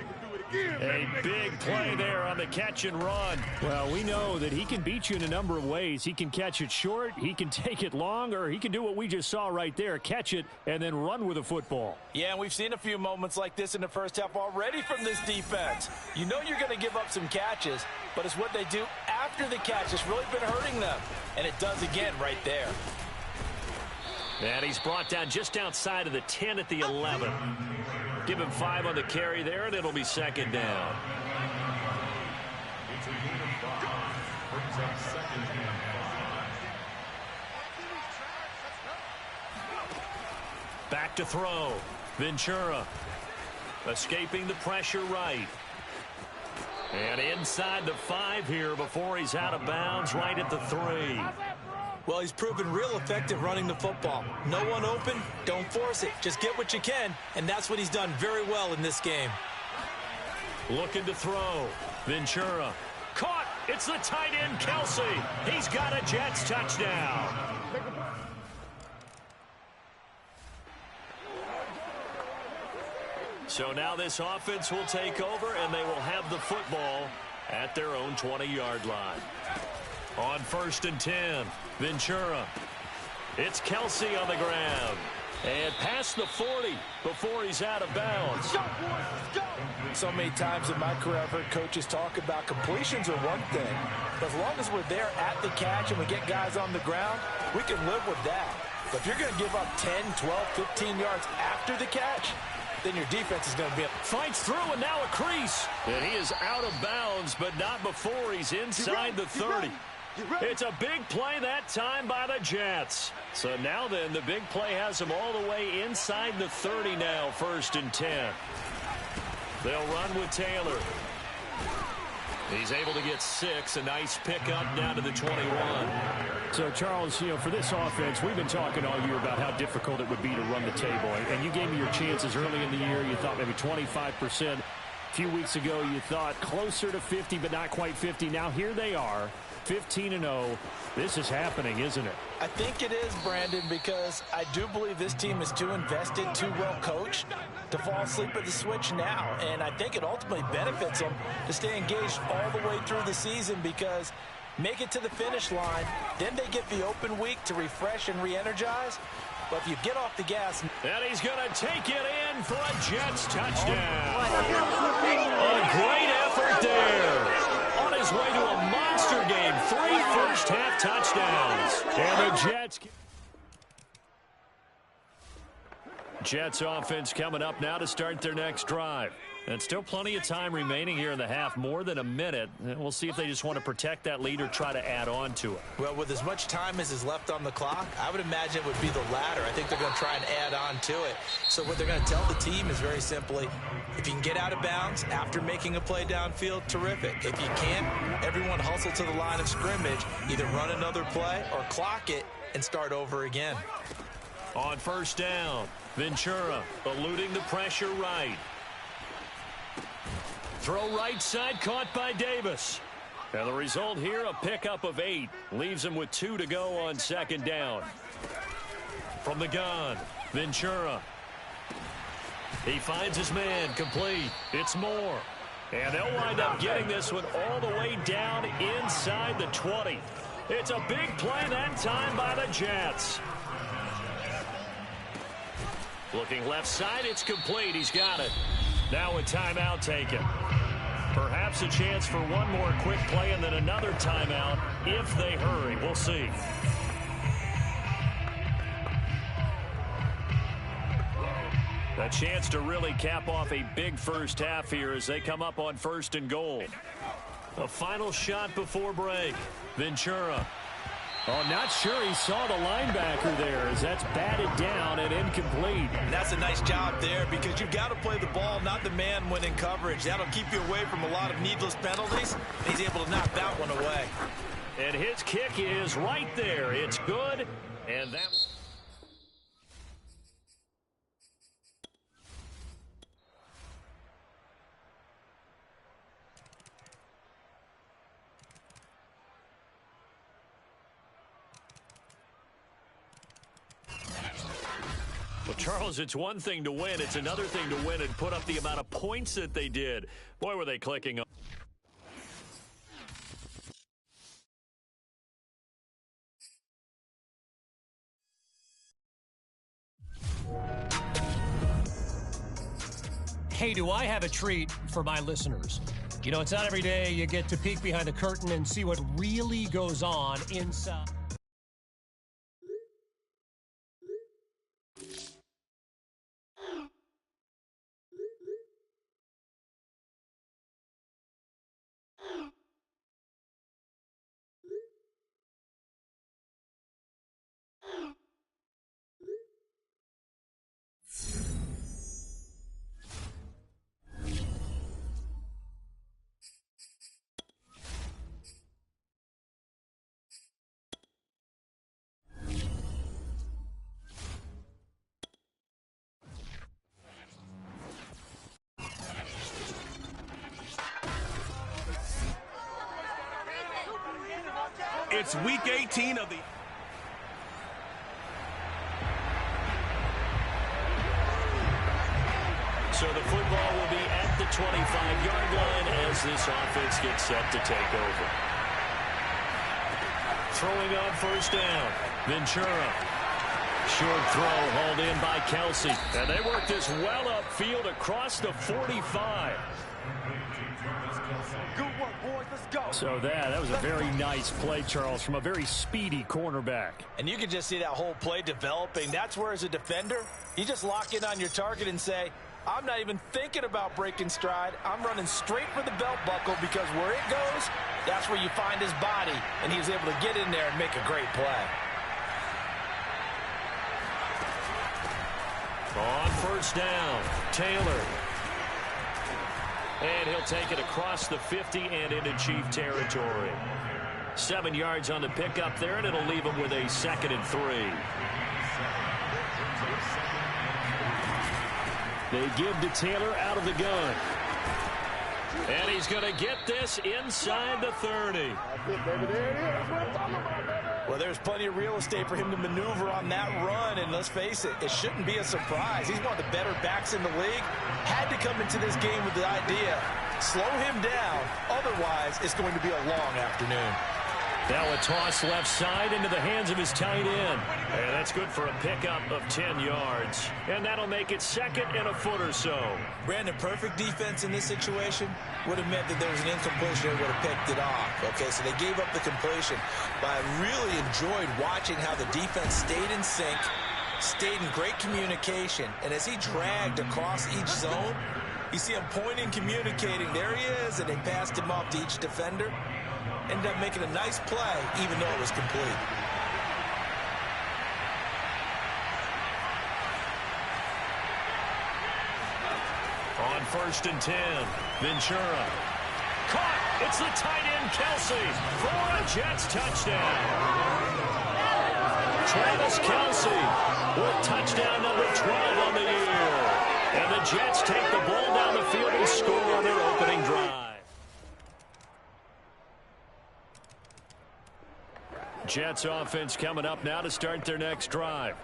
A big play there on the catch and run. Well, we know that he can beat you in a number of ways. He can catch it short, he can take it long, or he can do what we just saw right there, catch it and then run with the football. Yeah, and we've seen a few moments like this in the first half already from this defense. You know you're going to give up some catches, but it's what they do after the catch that's really been hurting them. And it does again right there. And he's brought down just outside of the 10 at the 11. Give him 5 on the carry there, and it'll be second down. It's a gain of 5. Brings up second and 5. Back to throw. Ventura. Escaping the pressure right. And inside the 5 here before he's out of bounds right at the 3. Well, he's proven real effective running the football. No one open, don't force it. Just get what you can, and that's what he's done very well in this game. Looking to throw. Ventura. Caught. It's the tight end, Kelsey. He's got a Jets touchdown. So now this offense will take over, and they will have the football at their own 20-yard line. On 1st and 10, Ventura. It's Kelsey on the ground. And past the 40 before he's out of bounds. So many times in my career I've heard coaches talk about completions are one thing. But as long as we're there at the catch and we get guys on the ground, we can live with that. But if you're going to give up 10, 12, 15 yards after the catch, then your defense is going to be up. Fights through and now a crease. And he is out of bounds, but not before he's inside the 30. It's a big play that time by the Jets. So now then, the big play has him all the way inside the 30 now, 1st and 10. They'll run with Taylor. He's able to get 6. A nice pickup down to the 21. So, Charles, you know, for this offense, we've been talking all year about how difficult it would be to run the table. And you gave me your chances early in the year. You thought maybe 25%. A few weeks ago, you thought closer to 50, but not quite 50. Now here they are. 15-0. This is happening, isn't it? I think it is, Brandon, because I do believe this team is too invested, too well coached to fall asleep at the switch now. And I think it ultimately benefits them to stay engaged all the way through the season because make it to the finish line, then they get the open week to refresh and re-energize. But if you get off the gas... And he's going to take it in for a Jets touchdown. A great effort there. On his his way to a monster game. 3 first-half touchdowns. And the Jets offense coming up now to start their next drive. And still plenty of time remaining here in the half, more than a minute. We'll see if they just want to protect that lead or try to add on to it. Well, with as much time as is left on the clock, I would imagine it would be the latter. I think they're going to try and add on to it. So what they're going to tell the team is very simply, if you can get out of bounds after making a play downfield, terrific. If you can't, everyone hustle to the line of scrimmage, either run another play or clock it and start over again. On first down, Ventura eluding the pressure right. Throw right side, caught by Davis. And the result here, a pickup of 8. Leaves him with 2 to go on second down. From the gun, Ventura. He finds his man, complete. It's Moore. And they'll wind up getting this one all the way down inside the 20. It's a big play that time by the Jets. Looking left side, it's complete. He's got it. Now a timeout taken. Perhaps a chance for one more quick play and then another timeout if they hurry. We'll see. A chance to really cap off a big first half here as they come up on 1st and goal. A final shot before break. Ventura. Oh, not sure he saw the linebacker there as that's batted down and incomplete. And that's a nice job there because you've got to play the ball, not the man when in coverage. That'll keep you away from a lot of needless penalties. And he's able to knock that one away. And his kick is right there. It's good. And that... Well, Charles, it's one thing to win. It's another thing to win and put up the amount of points that they did. Boy, were they clicking on. Hey, do I have a treat for my listeners? You know, it's not every day you get to peek behind the curtain and see what really goes on inside. It's week 18 of the... So the football will be at the 25-yard line as this offense gets set to take over. Throwing on first down, Ventura. Short throw hauled in by Kelsey. And they work this well upfield across the 45. Good work, boys. Let's go. So that was a very nice play, Charles, from a very speedy cornerback. And you can just see that whole play developing. That's where, as a defender, you just lock in on your target and say, I'm not even thinking about breaking stride. I'm running straight for the belt buckle because where it goes, that's where you find his body. And he was able to get in there and make a great play. On first down, Taylor. And he'll take it across the 50 and into Chief territory. 7 yards on the pickup there, and it'll leave him with a 2nd and 3. They give to Taylor out of the gun. And he's going to get this inside the 30. Well, there's plenty of real estate for him to maneuver on that run, and let's face it, it shouldn't be a surprise. He's one of the better backs in the league. Had to come into this game with the idea, slow him down, otherwise it's going to be a long afternoon. Now a toss left side into the hands of his tight end. And that's good for a pickup of 10 yards. And that'll make it 2nd and a foot or so. Brandon, perfect defense in this situation would have meant that there was an incompletion. They would have picked it off. Okay, so they gave up the completion. But I really enjoyed watching how the defense stayed in sync, stayed in great communication. And as he dragged across each zone, you see him pointing, communicating. There he is, and they passed him off to each defender. Ended up making a nice play, even though it was complete. On 1st and 10, Ventura. Caught! It's the tight end, Kelsey, for a Jets touchdown. Travis Kelsey with touchdown number 12 on the year. And the Jets take the ball down the field and score on their opening drive. Jets offense coming up now to start their next drive.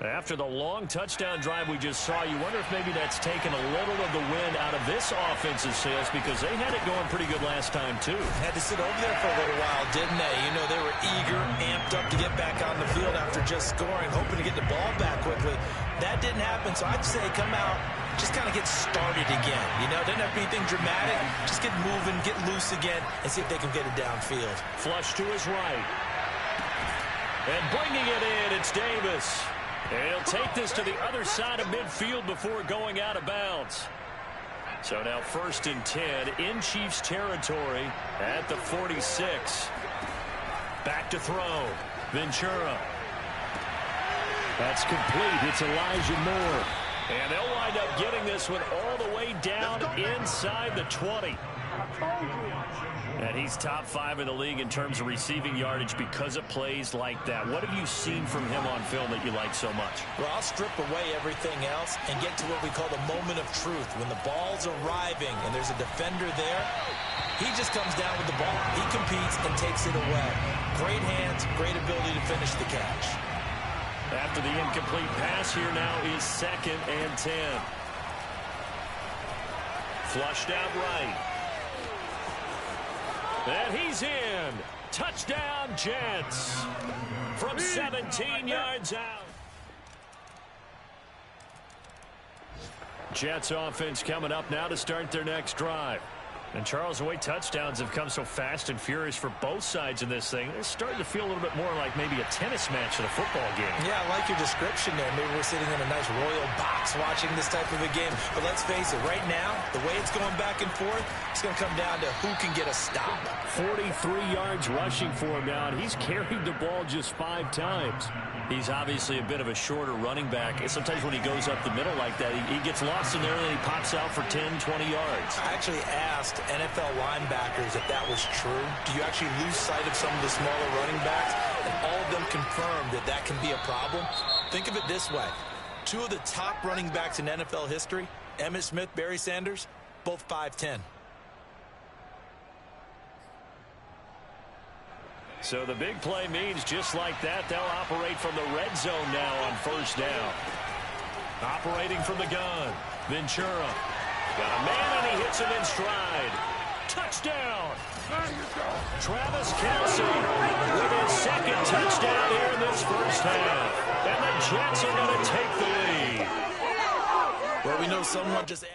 After the long touchdown drive we just saw, you wonder if maybe that's taken a little of the wind out of this offense's sails, because they had it going pretty good last time, too. Had to sit over there for a little while, didn't they? You know, they were eager, amped up to get back on the field after just scoring, hoping to get the ball back quickly. That didn't happen, so I'd say come out, just kind of get started again. You know, doesn't have to be anything dramatic. Just get moving, get loose again, and see if they can get it downfield. Flush to his right. And bringing it in, it's Davis. And he'll take this to the other side of midfield before going out of bounds. So now 1st and 10 in Chiefs territory at the 46. Back to throw. Ventura. That's complete. It's Elijah Moore. And they'll wind up getting this one all the way down inside the 20. And he's top 5 in the league in terms of receiving yardage because of plays like that. What have you seen from him on film that you like so much? Well, I'll strip away everything else and get to what we call the moment of truth. When the ball's arriving and there's a defender there, he just comes down with the ball. He competes and takes it away. Great hands, great ability to finish the catch. After the incomplete pass, here now is 2nd and 10. Flushed out right. And he's in. Touchdown, Jets. From 17 yards out. Jets offense coming up now to start their next drive. And, Charles, the way touchdowns have come so fast and furious for both sides in this thing, it's starting to feel a little bit more like maybe a tennis match than a football game. Yeah, I like your description there. Maybe we're sitting in a nice royal box watching this type of a game. But let's face it, right now, the way it's going back and forth, it's going to come down to who can get a stop. 43 yards rushing for him now, and he's carried the ball just 5 times. He's obviously a bit of a shorter running back. And sometimes when he goes up the middle like that, he gets lost in there and then he pops out for 10, 20 yards. I actually asked NFL linebackers if that was true. Do you actually lose sight of some of the smaller running backs? And all of them confirmed that that can be a problem. Think of it this way. 2 of the top running backs in NFL history, Emmitt Smith, Barry Sanders, both 5'10". So the big play means just like that, they'll operate from the red zone now on 1st down. Operating from the gun, Ventura. Got a man and he hits him in stride. Touchdown! Travis Kelsey with his 2nd touchdown here in this first half. And the Jets are going to take the lead. Well, we know someone just...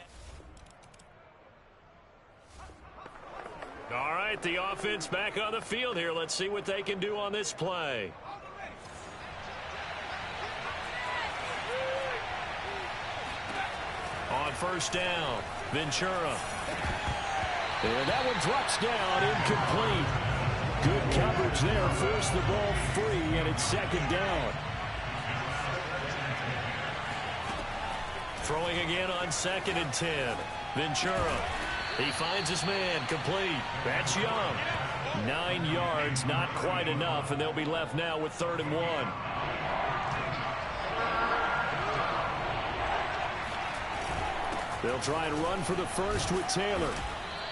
All right, the offense back on the field here. Let's see what they can do on this play. On 1st down, Ventura. And that one drops down, incomplete. Good coverage there, forced the ball free, and it's 2nd down. Throwing again on 2nd and 10. Ventura. He finds his man, complete. That's Young. 9 yards, not quite enough, and they'll be left now with 3rd and 1. They'll try and run for the first with Taylor.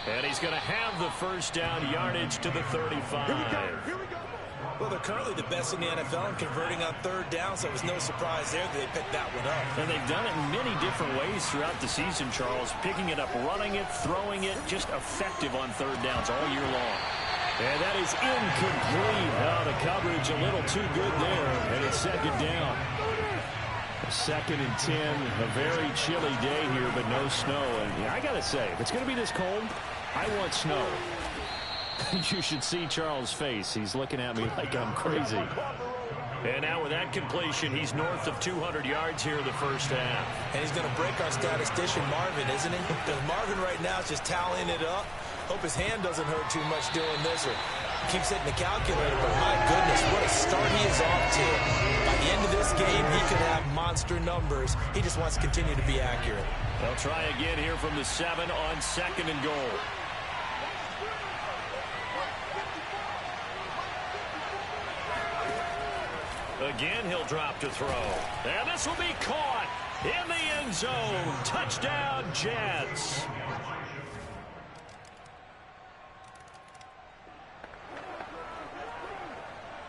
And he's going to have the 1st down, yardage to the 35. Here we go. Well, they're currently the best in the NFL in converting on 3rd down, so it was no surprise there that they picked that one up. And they've done it in many different ways throughout the season, Charles. Picking it up, running it, throwing it, just effective on 3rd downs all year long. And that is incomplete. Oh, the coverage a little too good there, and it's second down. 2nd and 10, a very chilly day here, but no snow. And I got to say, if it's going to be this cold, I want snow. You should see Charles' face. He's looking at me like I'm crazy. And now with that completion, he's north of 200 yards here in the first half. And he's going to break our statistician Marvin, isn't he? Because Marvin right now is just tallying it up. Hope his hand doesn't hurt too much doing this or keeps hitting the calculator. But my goodness, what a start he is off to. By the end of this game, he could have monster numbers. He just wants to continue to be accurate. They'll try again here from the 7 on 2nd and goal. Again, he'll drop to throw. And this will be caught in the end zone. Touchdown, Jets.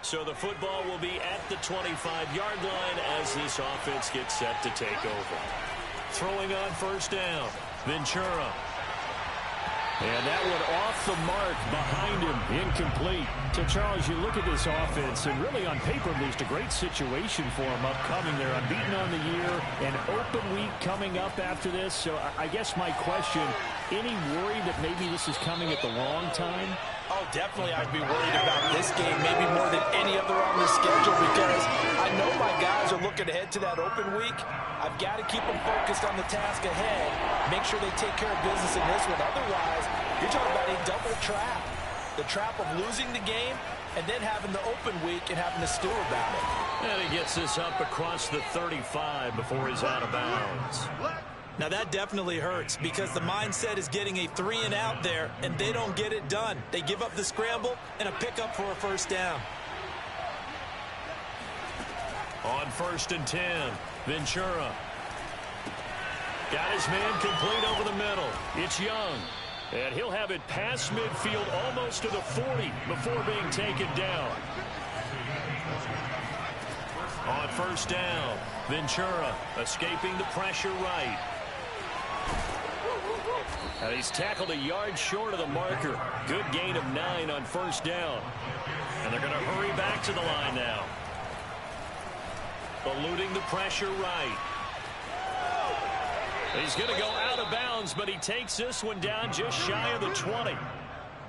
So the football will be at the 25-yard line as this offense gets set to take over. Throwing on first down, Ventura. And that one off the mark behind him, incomplete. So, Charles, you look at this offense, and really on paper, at least, a great situation for them upcoming. They're unbeaten on the year, an open week coming up after this. So, I guess my question, any worry that maybe this is coming at the wrong time? Oh, definitely I'd be worried about this game, maybe more than any other on the schedule, because I know my guys are looking ahead to that open week. I've got to keep them focused on the task ahead, make sure they take care of business in this one. Otherwise, you're talking about a double trap. The trap of losing the game and then having the open week and having to stew about it. And he gets this up across the 35 before he's out of bounds. Now that definitely hurts because the mindset is getting a 3-and-out there, and they don't get it done. They give up the scramble and a pickup for a first down. On 1st and 10, Ventura. Got his man complete over the middle. It's Young. And he'll have it past midfield almost to the 40 before being taken down. On first down, Ventura escaping the pressure right. And he's tackled a yard short of the marker. Good gain of 9 on first down. And they're going to hurry back to the line now. Eluding the pressure right. He's going to go out of bounds, but he takes this one down just shy of the 20.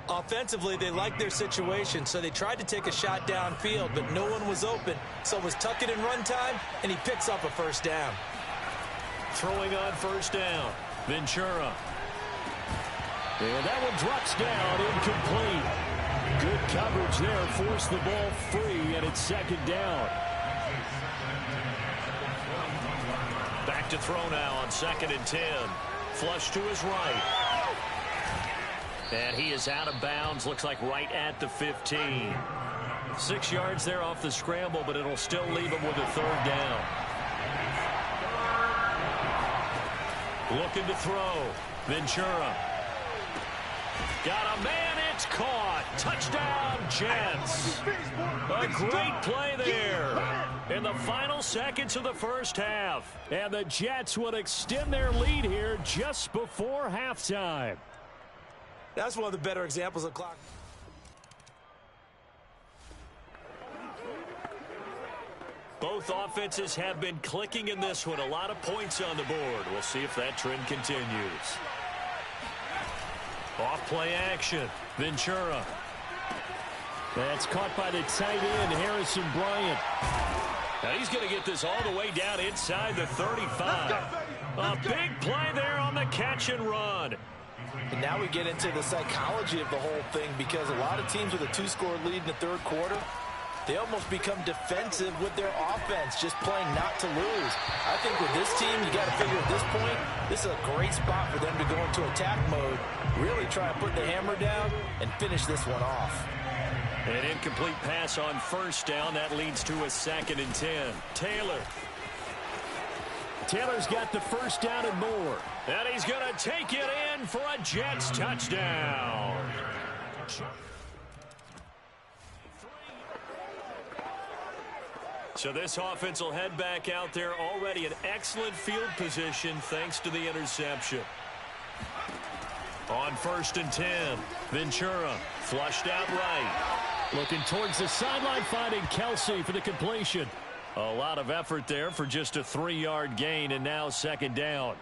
Offensively, they like their situation, so they tried to take a shot downfield, but no one was open. So it was tuck it in run time, and he picks up a first down. Throwing on first down, Ventura. And that one drops down, incomplete. Good coverage there, forced the ball free, and it's second down. Back to throw now on 2nd and 10. Flush to his right. And he is out of bounds, looks like right at the 15. 6 yards there off the scramble, but it'll still leave him with a third down. Looking to throw. Ventura. Got a man, it's caught. Touchdown, Jets. A great play there in the final seconds of the first half. And the Jets would extend their lead here just before halftime. That's one of the better examples of clock. Both offenses have been clicking in this one. A lot of points on the board. We'll see if that trend continues. Off play action. Ventura. That's caught by the tight end, Harrison Bryant. Now he's going to get this all the way down inside the 35. A big play there on the catch and run. And now we get into the psychology of the whole thing, because a lot of teams with a 2-score lead in the third quarter, they almost become defensive with their offense, just playing not to lose. I think with this team, you got to figure at this point, this is a great spot for them to go into attack mode, really try to put the hammer down and finish this one off. An incomplete pass on first down. That leads to a 2nd and 10. Taylor's got the first down and more. And he's going to take it in for a Jets touchdown. So this offense will head back out there, already in excellent field position thanks to the interception. On 1st and 10, Ventura flushed out right. Looking towards the sideline, finding Kelsey for the completion. A lot of effort there for just a 3-yard gain, and now 2nd down.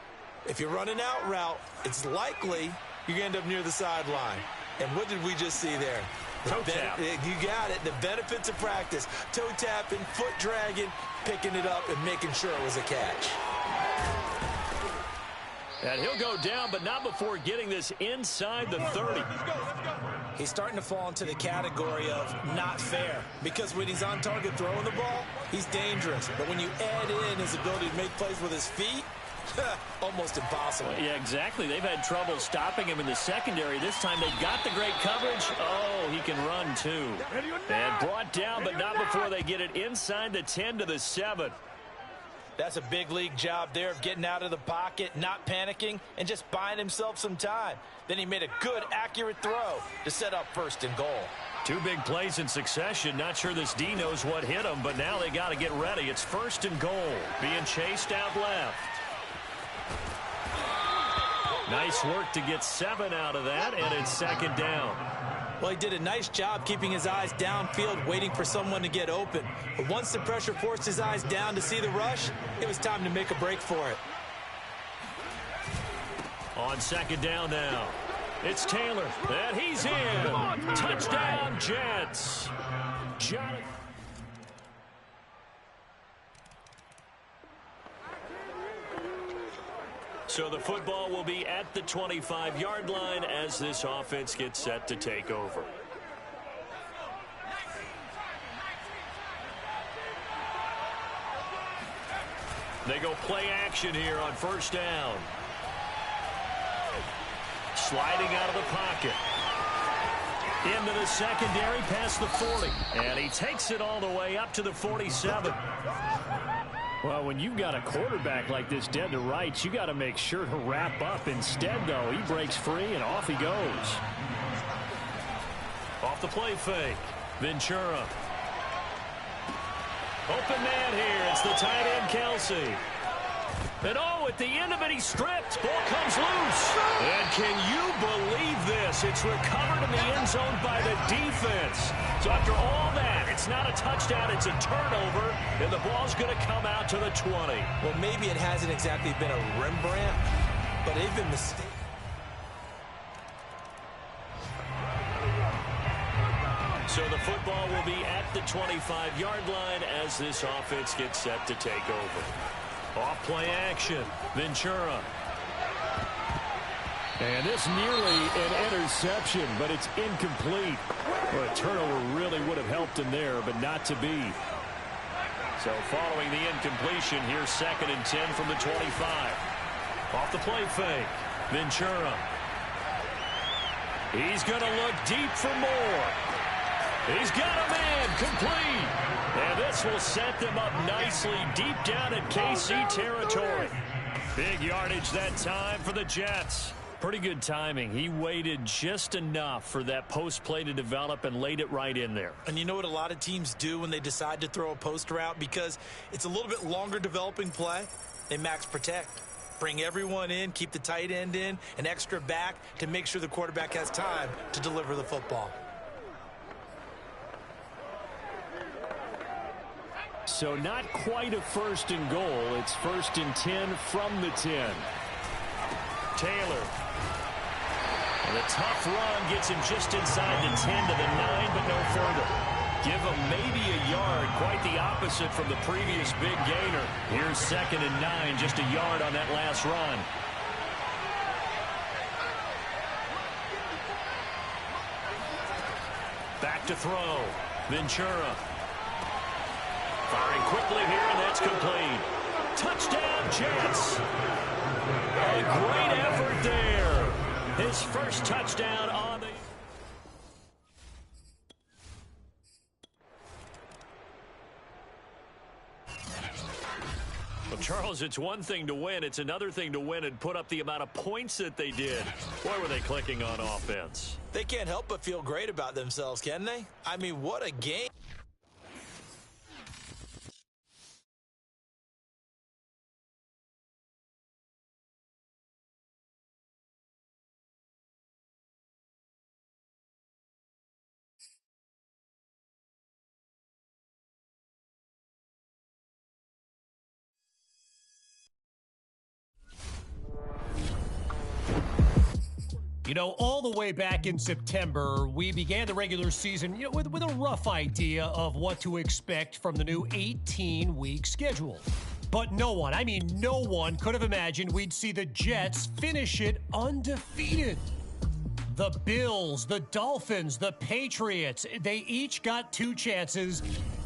If you're running out route, it's likely you're going to end up near the sideline. And what did we just see there? Toe tap. You got it. The benefits of practice. Toe tapping, foot dragging, picking it up, and making sure it was a catch. And he'll go down, but not before getting this inside the 30. He's starting to fall into the category of not fair, because when he's on target throwing the ball, he's dangerous. But when you add in his ability to make plays with his feet, almost impossible. Yeah, exactly. They've had trouble stopping him in the secondary. This time they got the great coverage. Oh, he can run too. And brought down, but not before they get it inside the 10 to the 7. That's a big league job there of getting out of the pocket, not panicking, and just buying himself some time. Then he made a good, accurate throw to set up 1st and goal. 2 big plays in succession. Not sure this D knows what hit him, but now they got to get ready. It's 1st and goal, being chased out left. Nice work to get 7 out of that, and it's 2nd down. Well, he did a nice job keeping his eyes downfield, waiting for someone to get open. But once the pressure forced his eyes down to see the rush, it was time to make a break for it. On 2nd down now, it's Taylor, and he's in. Touchdown, Jets. Jonathan. So the football will be at the 25-yard line as this offense gets set to take over. They go play action here on 1st down. Sliding out of the pocket. Into the secondary past the 40. And he takes it all the way up to the 47. Well, when you've got a quarterback like this dead to rights, you got to make sure to wrap up. Instead, though, he breaks free and off he goes. Off the play fake. Ventura. Open man here. It's the tight end, Kelsey. And oh, at the end of it, he stripped. Ball comes loose. And can you believe this? It's recovered in the end zone by the defense. So after all that, it's not a touchdown, it's a turnover, and the ball's going to come out to the 20. Well, maybe it hasn't exactly been a Rembrandt, but they've been mistaken. So the football will be at the 25-yard line as this offense gets set to take over. Off play action, Ventura. And this nearly an interception, but it's incomplete. Well, a turnover really would have helped him there, but not to be. So following the incompletion, here's 2nd and 10 from the 25. Off the play fake, Ventura. He's going to look deep for more. He's got a man, complete. And this will set them up nicely deep down in KC territory. Big yardage that time for the Jets. Pretty good timing. He waited just enough for that post play to develop and laid it right in there. And you know what a lot of teams do when they decide to throw a post route? Because it's a little bit longer developing play, they max protect. Bring everyone in, keep the tight end in, an extra back to make sure the quarterback has time to deliver the football. So not quite a 1st and goal. It's 1st and 10 from the 10. Taylor. And a tough run gets him just inside the 10 to the 9, but no further. Give him maybe a yard, quite the opposite from the previous big gainer. Here's 2nd and 9, just a yard on that last run. Back to throw. Ventura. Firing quickly here, and that's complete. Touchdown, Jets. A great effort there. His first touchdown on the... Well, Charles, it's one thing to win. It's another thing to win and put up the amount of points that they did. Boy, were they clicking on offense. They can't help but feel great about themselves, can they? I mean, what a game. You know, all the way back in September, we began the regular season with a rough idea of what to expect from the new 18-week schedule. But no one, I mean no one, could have imagined we'd see the Jets finish it undefeated. The Bills, the Dolphins, the Patriots, they each got 2 chances,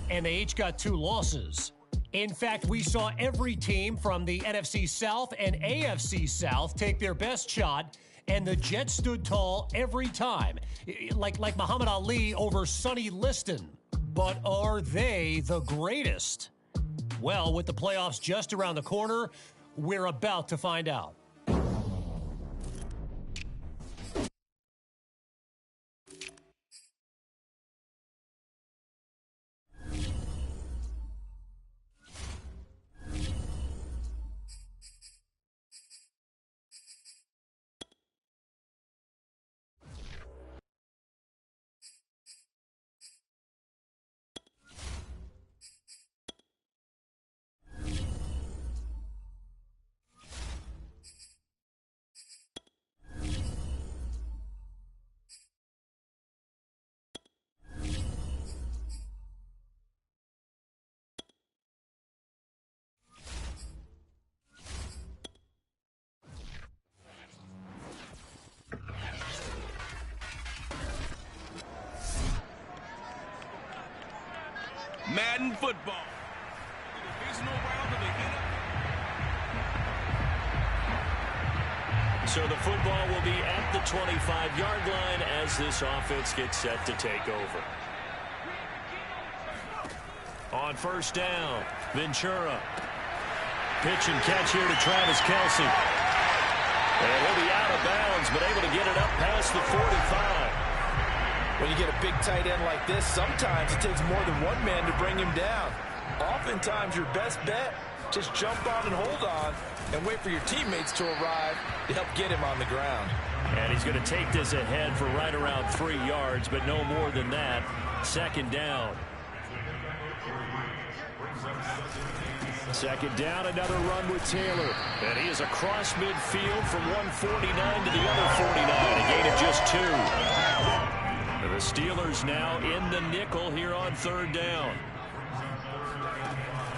and they each got 2 losses. In fact, we saw every team from the NFC South and AFC South take their best shot, and the Jets stood tall every time, like Muhammad Ali over Sonny Liston. But are they the greatest? Well, with the playoffs just around the corner, we're about to find out. Madden football. Divisional round of the So the football will be at the 25-yard line as this offense gets set to take over. On first down, Ventura. Pitch and catch here to Travis Kelce. And he'll be out of bounds, but able to get it up past the 45. When you get a big tight end like this, sometimes it takes more than one man to bring him down. Oftentimes, your best bet, just jump on and hold on and wait for your teammates to arrive to help get him on the ground. And he's going to take this ahead for right around 3 yards, but no more than that. Second down. Second down, another run with Taylor. And he is across midfield from 149 to the other 49, a gain of just 2. The Steelers now in the nickel here on third down.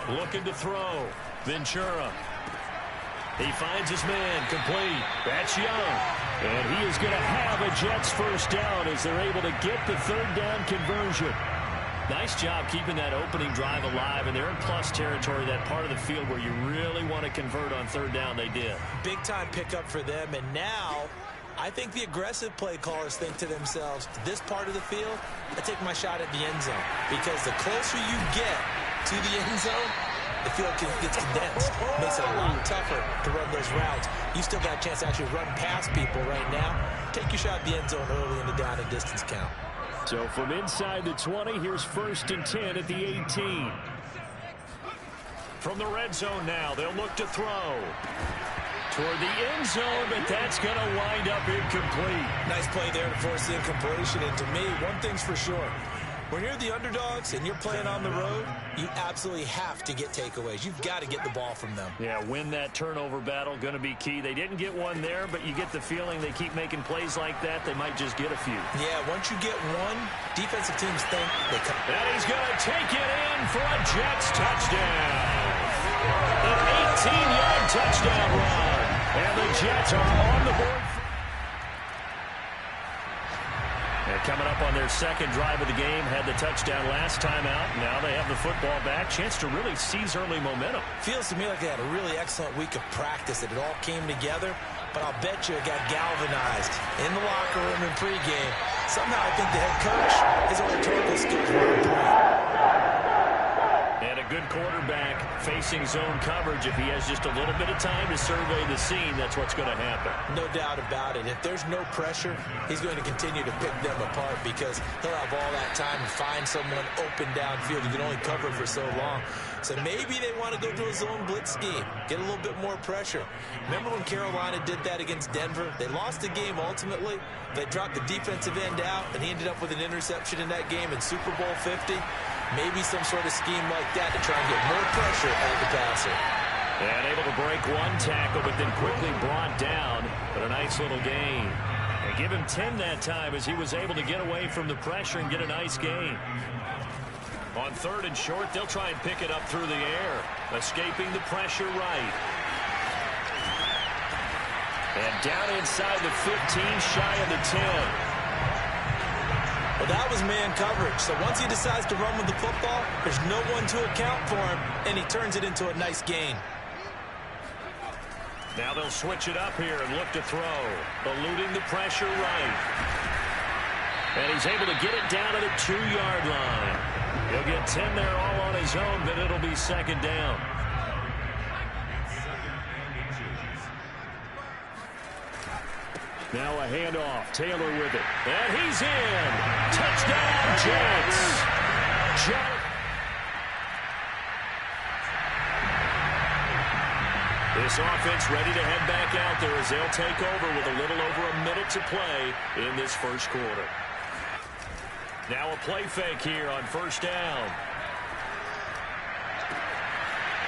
Looking to throw. Ventura. He finds his man, complete. That's Young. And he is going to have a Jets first down as they're able to get the third down conversion. Nice job keeping that opening drive alive, and they're in plus territory, that part of the field where you really want to convert on third down. They did. Big time pickup for them, and now I think the aggressive play callers think to themselves, this part of the field, I take my shot at the end zone. Because the closer you get to the end zone, the field gets condensed. Makes it a lot tougher to run those routes. You still got a chance to actually run past people right now. Take your shot at the end zone early in the down and distance count. So from inside the 20, here's 1st and 10 at the 18. From the red zone now, they'll look to throw toward the end zone, but that's going to wind up incomplete. Nice play there to force the incompletion. And to me, one thing's for sure. When you're the underdogs and you're playing on the road, you absolutely have to get takeaways. You've got to get the ball from them. Yeah, win that turnover battle, going to be key. They didn't get one there, but you get the feeling they keep making plays like that, they might just get a few. Yeah, once you get one, defensive teams think they come. And he's going to take it in for a Jets touchdown. An 18-yard touchdown run. And the Jets are on the board. And coming up on their second drive of the game, had the touchdown last time out. Now they have the football back. Chance to really seize early momentum. Feels to me like they had a really excellent week of practice, that it all came together. But I'll bet you it got galvanized in the locker room in pregame. Somehow I think the head coach, his oratorical skills were on point. And a good quarterback facing zone coverage. If he has just a little bit of time to survey the scene, that's what's going to happen. No doubt about it. If there's no pressure, he's going to continue to pick them apart because he'll have all that time to find someone open downfield. You can only cover for so long. So maybe they want to go to a zone blitz scheme, get a little bit more pressure. Remember when Carolina did that against Denver? They lost the game ultimately. They dropped the defensive end out, and he ended up with an interception in that game in Super Bowl 50. Maybe some sort of scheme like that to try and get more pressure at the passer. And able to break one tackle, but then quickly brought down. But a nice little gain. They give him 10 that time as he was able to get away from the pressure and get a nice gain. On 3rd and short, they'll try and pick it up through the air, escaping the pressure right. And down inside the 15, shy of the 10. Well, that was man coverage. So once he decides to run with the football, there's no one to account for him, and he turns it into a nice gain. Now they'll switch it up here and look to throw, eluding the pressure right. And he's able to get it down to the 2-yard line. He'll get 10 there all on his own, but it'll be 2nd down. Now a handoff. Taylor with it. And he's in. Touchdown, Jets. This offense ready to head back out there as they'll take over with a little over a minute to play in this first quarter. Now a play fake here on 1st down.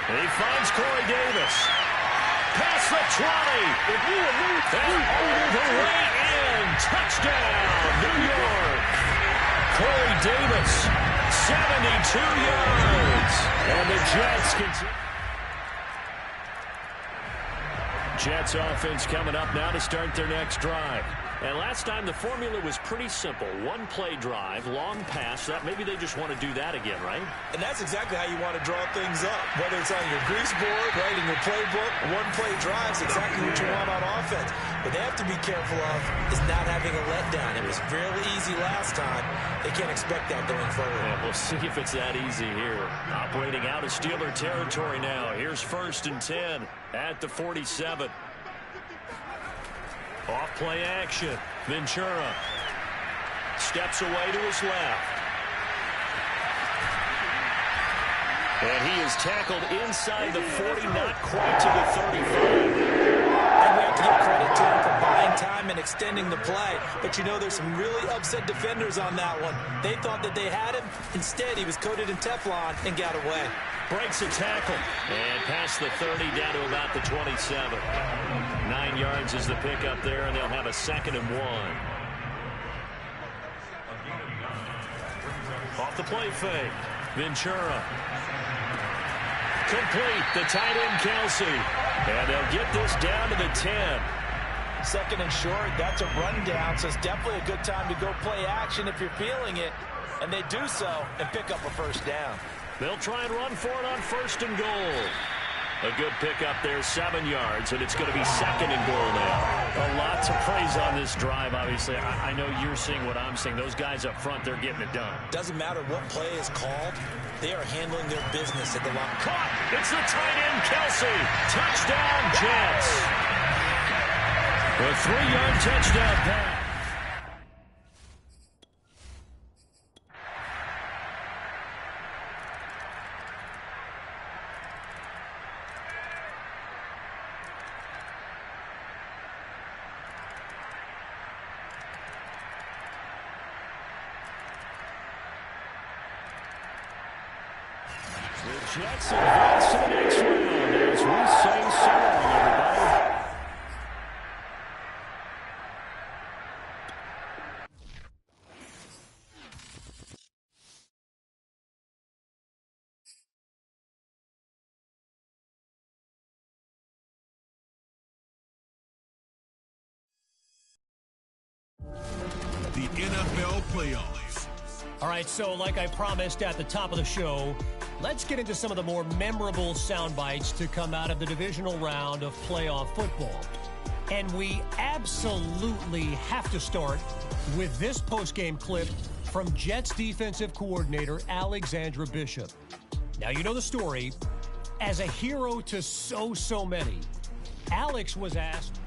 And he finds Corey Davis. Past the 20. And all the way in. Touchdown, New York. Corey Davis, 72 yards. And the Jets continue. Jets offense coming up now to start their next drive. And last time the formula was pretty simple. 1-play drive, long pass. That maybe they just want to do that again, right? And that's exactly how you want to draw things up. Whether it's on your grease board, writing your playbook, 1-play drive is exactly what you want on offense. What they have to be careful of is not having a letdown. It was really easy last time. They can't expect that going forward. Yeah, we'll see if it's that easy here. Operating out of Steeler territory now. Here's 1st and 10 at the 47. Off play action. Ventura steps away to his left. And he is tackled inside the 40, not quite to the 35. And we have to give credit to him for buying time and extending the play. But you know, there's some really upset defenders on that one. They thought that they had him. Instead, he was coated in Teflon and got away. Breaks a tackle. And past the 30 down to about the 27. 9 yards is the pickup there, and they'll have a 2nd and 1. Off the play fake. Ventura. Complete. The tight end, Kelsey. And they'll get this down to the 10. 2nd and short. That's a rundown, so it's definitely a good time to go play action if you're feeling it. And they do so and pick up a 1st down. They'll try and run for it on 1st and goal. A good pickup there, 7 yards, and it's going to be 2nd and goal now. A lot to praise on this drive, obviously. I know you're seeing what I'm seeing. Those guys up front, they're getting it done. Doesn't matter what play is called. They are handling their business at the line. Caught! It's the tight end, Kelsey. Touchdown, Jets. A 3-yard touchdown pass. Jets advance to the next round as we sing so long, everybody. The NFL playoffs. All right, so like I promised at the top of the show, let's get into some of the more memorable sound bites to come out of the divisional round of playoff football. And we absolutely have to start with this postgame clip from Jets defensive coordinator Alexandra Bishop. Now, you know the story. As a hero to so many, Alex was asked,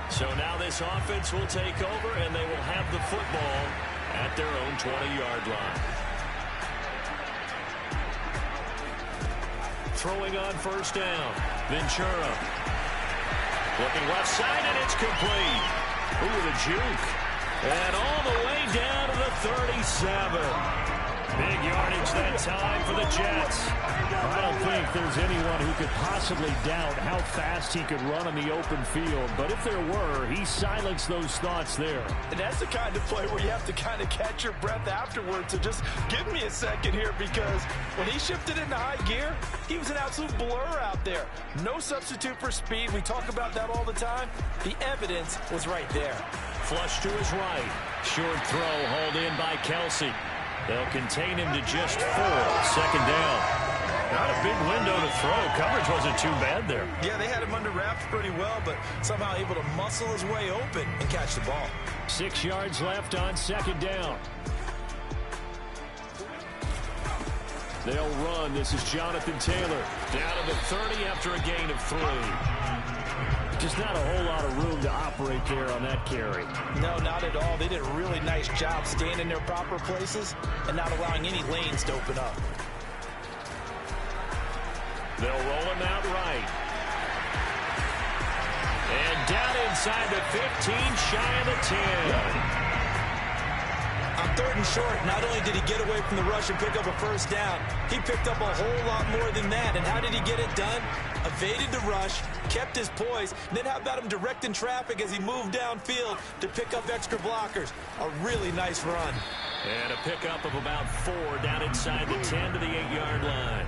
so now this offense will take over, and they will have the football at their own 20-yard line. Throwing on 1st down. Ventura. Looking left side, and it's complete. Ooh, the juke. And all the way down to the 37. Big yardage that time for the Jets. I don't think there's anyone who could possibly doubt how fast he could run on the open field. But if there were, he silenced those thoughts there. And that's the kind of play where you have to kind of catch your breath afterwards. So just give me a second here, because when he shifted into high gear, he was an absolute blur out there. No substitute for speed. We talk about that all the time. The evidence was right there. Flush to his right. Short throw hauled in by Kelsey. They'll contain him to just 4. Second down. Not a big window to throw. Coverage wasn't too bad there. Yeah, they had him under wraps pretty well, but somehow able to muscle his way open and catch the ball. 6 yards left on second down. They'll run. This is Jonathan Taylor. Down to the 30 after a gain of 3. Just not a whole lot of room to operate there on that carry. No, not at all. They did a really nice job staying in their proper places and not allowing any lanes to open up. They'll roll him out right. And down inside the 15, shy of the 10. On 3rd and short, not only did he get away from the rush and pick up a first down, he picked up a whole lot more than that. And how did he get it done? Evaded the rush, kept his poise, and then how about him directing traffic as he moved downfield to pick up extra blockers? A really nice run. And a pickup of about 4 down inside the 10 to the 8-yard line.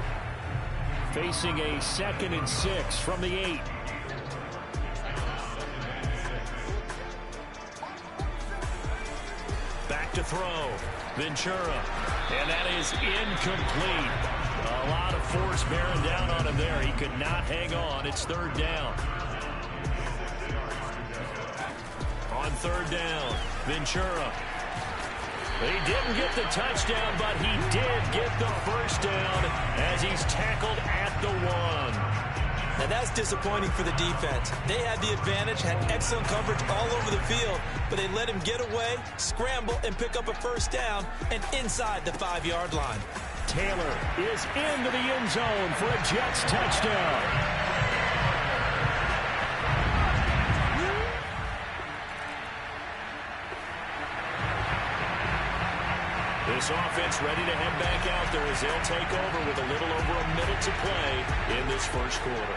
Facing a 2nd and 6 from the 8. Back to throw. Ventura. And that is incomplete. A lot of force bearing down on him there. He could not hang on. It's 3rd down. On 3rd down, Ventura. He didn't get the touchdown, but he did get the first down as he's tackled at the 1. Now that's disappointing for the defense. They had the advantage, had excellent coverage all over the field, but they let him get away, scramble, and pick up a first down, and inside the 5-yard line. Taylor is into the end zone for a Jets touchdown. This offense ready to head back out there as they'll take over with a little over a minute to play in this first quarter.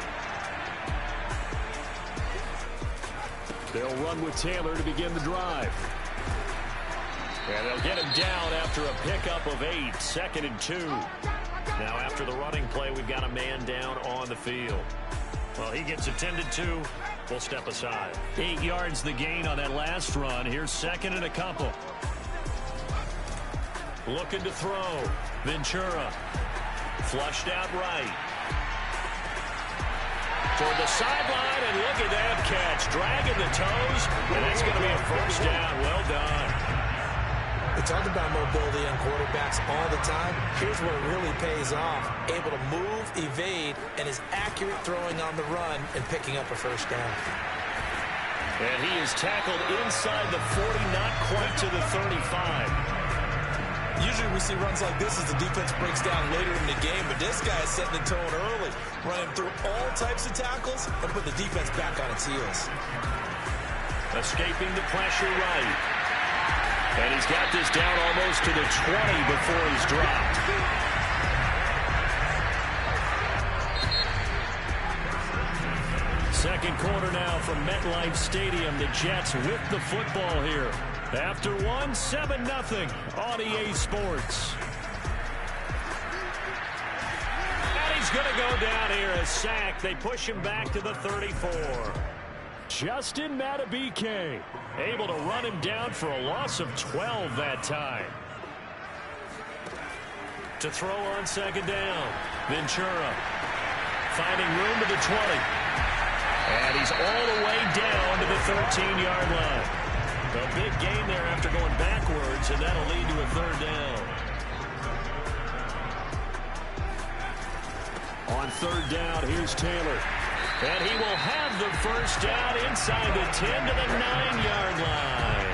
They'll run with Taylor to begin the drive. And they'll get him down after a pickup of 8, 2nd and 2. Now after the running play, we've got a man down on the field. Well, he gets attended to. We'll step aside. 8 yards the gain on that last run. Here's 2nd and a couple. Looking to throw. Ventura. Flushed out right. Toward the sideline, and look at that catch. Dragging the toes, and that's going to be a first down. Well done. We talk about mobility on quarterbacks all the time. Here's where it really pays off. Able to move, evade, and is accurate throwing on the run and picking up a first down. And he is tackled inside the 40, not quite to the 35. Usually we see runs like this as the defense breaks down later in the game, but this guy is setting the tone early, running through all types of tackles and put the defense back on its heels. Escaping the pressure right. And he's got this down almost to the 20 before he's dropped. Second quarter now from MetLife Stadium. The Jets with the football here. After 7-0 on EA Sports. And he's going to go down here, a sack. They push him back to the 34. Justin Madubuike able to run him down for a loss of 12 that time. To throw on 2nd down. Ventura finding room to the 20. And he's all the way down to the 13-yard line. A big gain there after going backwards, and that'll lead to a 3rd down. On 3rd down, here's Taylor. And he will have the first down inside the 10 to the 9-yard line.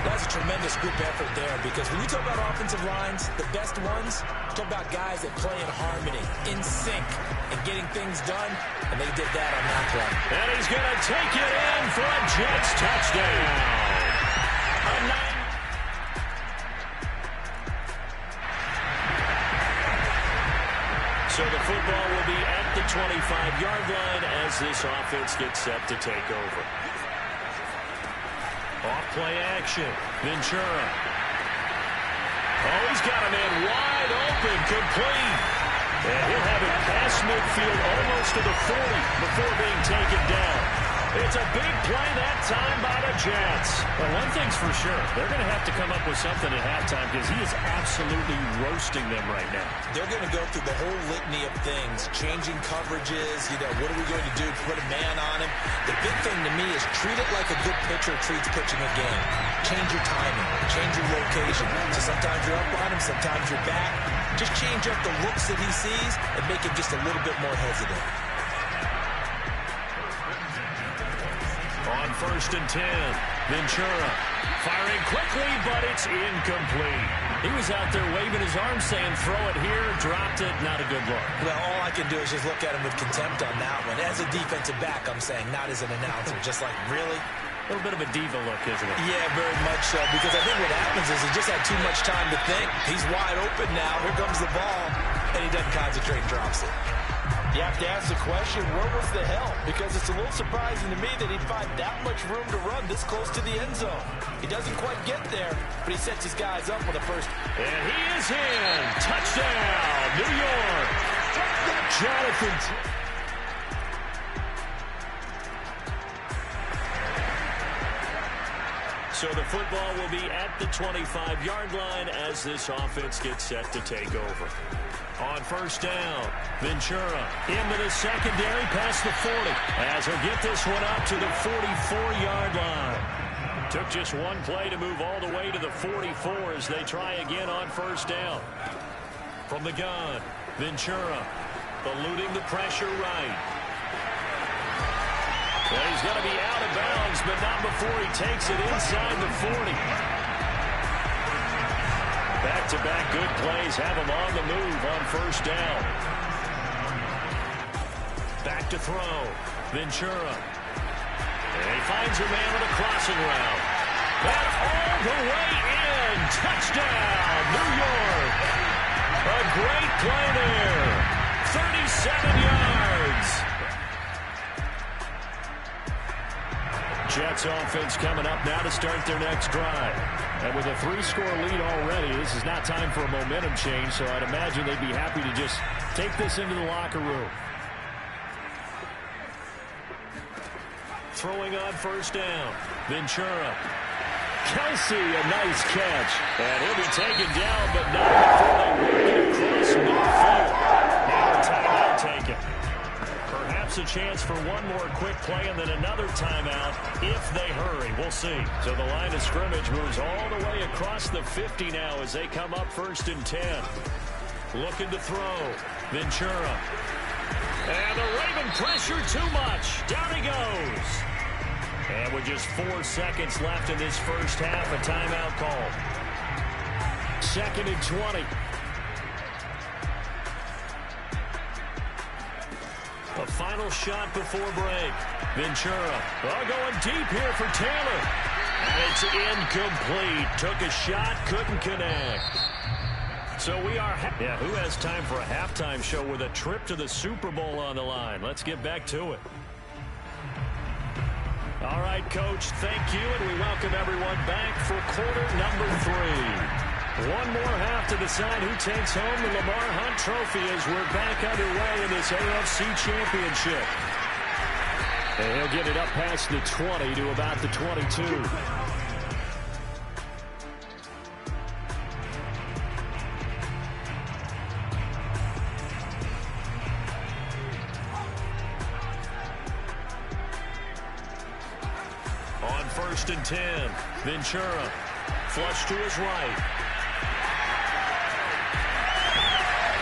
That's a tremendous group effort there, because when you talk about offensive lines, the best ones, talk about guys that play in harmony, in sync, and getting things done, and they did that on that play. And he's going to take it in for a Jets touchdown. So the football will be at the 25-yard line as this offense gets set to take over. Off play action. Ventura. Oh, he's got a man wide open, complete. And he'll have it past midfield almost to the 40 before being taken down. It's a big play that time by the Jets. Well, one thing's for sure. They're going to have to come up with something at halftime because he is absolutely roasting them right now. They're going to go through the whole litany of things, changing coverages, what are we going to do, put a man on him. The big thing to me is treat it like a good pitcher treats pitching a game. Change your timing, change your location. So sometimes you're up on him, sometimes you're back. Just change up the looks that he sees and make him just a little bit more hesitant. On 1st and 10, Ventura firing quickly, but it's incomplete. He was out there waving his arms saying, throw it here, dropped it, not a good look. Well, all I can do is just look at him with contempt on that one. As a defensive back, I'm saying, not as an announcer. Just like, really? A little bit of a diva look, isn't it? Yeah, very much so, because I think what happens is he just had too much time to think. He's wide open now. Here comes the ball, and he doesn't concentrate and drops it. You have to ask the question, where was the help? Because it's a little surprising to me that he'd find that much room to run this close to the end zone. He doesn't quite get there, but he sets his guys up for the first. And he is in. Touchdown, New York. Jonathan. So the football will be at the 25-yard line as this offense gets set to take over. On 1st down, Ventura into the secondary past the 40 as he'll get this one up to the 44-yard line. Took just one play to move all the way to the 44 as they try again on 1st down. From the gun, Ventura eluding the pressure right. And he's going to be out of bounds, but not before he takes it inside the 40. Back-to-back good plays have him on the move on 1st down. Back to throw. Ventura. And he finds a man with a crossing route. And all the way in. Touchdown, New York. A great play there. 37 yards. Jets offense coming up now to start their next drive. And with a 3-score lead already, this is not time for a momentum change, so I'd imagine they'd be happy to just take this into the locker room. Throwing on 1st down, Ventura. Kelsey, a nice catch. And he'll be taken down, but not before they work it across midfield. Now a timeout taken. Perhaps a chance for one more quick play and then another timeout if they hurry. We'll see. So the line of scrimmage moves all the way across the 50 now as they come up 1st and 10. Looking to throw. Ventura. And the Raven pressure too much. Down he goes. And with just 4 seconds left in this first half, a timeout call. 2nd and 20. A final shot before break. Ventura. Oh, going deep here for Taylor. And it's incomplete. Took a shot, couldn't connect. So we are... Yeah, who has time for a halftime show with a trip to the Super Bowl on the line? Let's get back to it. All right, Coach, thank you, and we welcome everyone back for quarter number 3. One more half to decide who takes home the Lamar Hunt Trophy as we're back underway in this AFC Championship. And he'll get it up past the 20 to about the 22. On 1st and 10, Ventura flush to his right.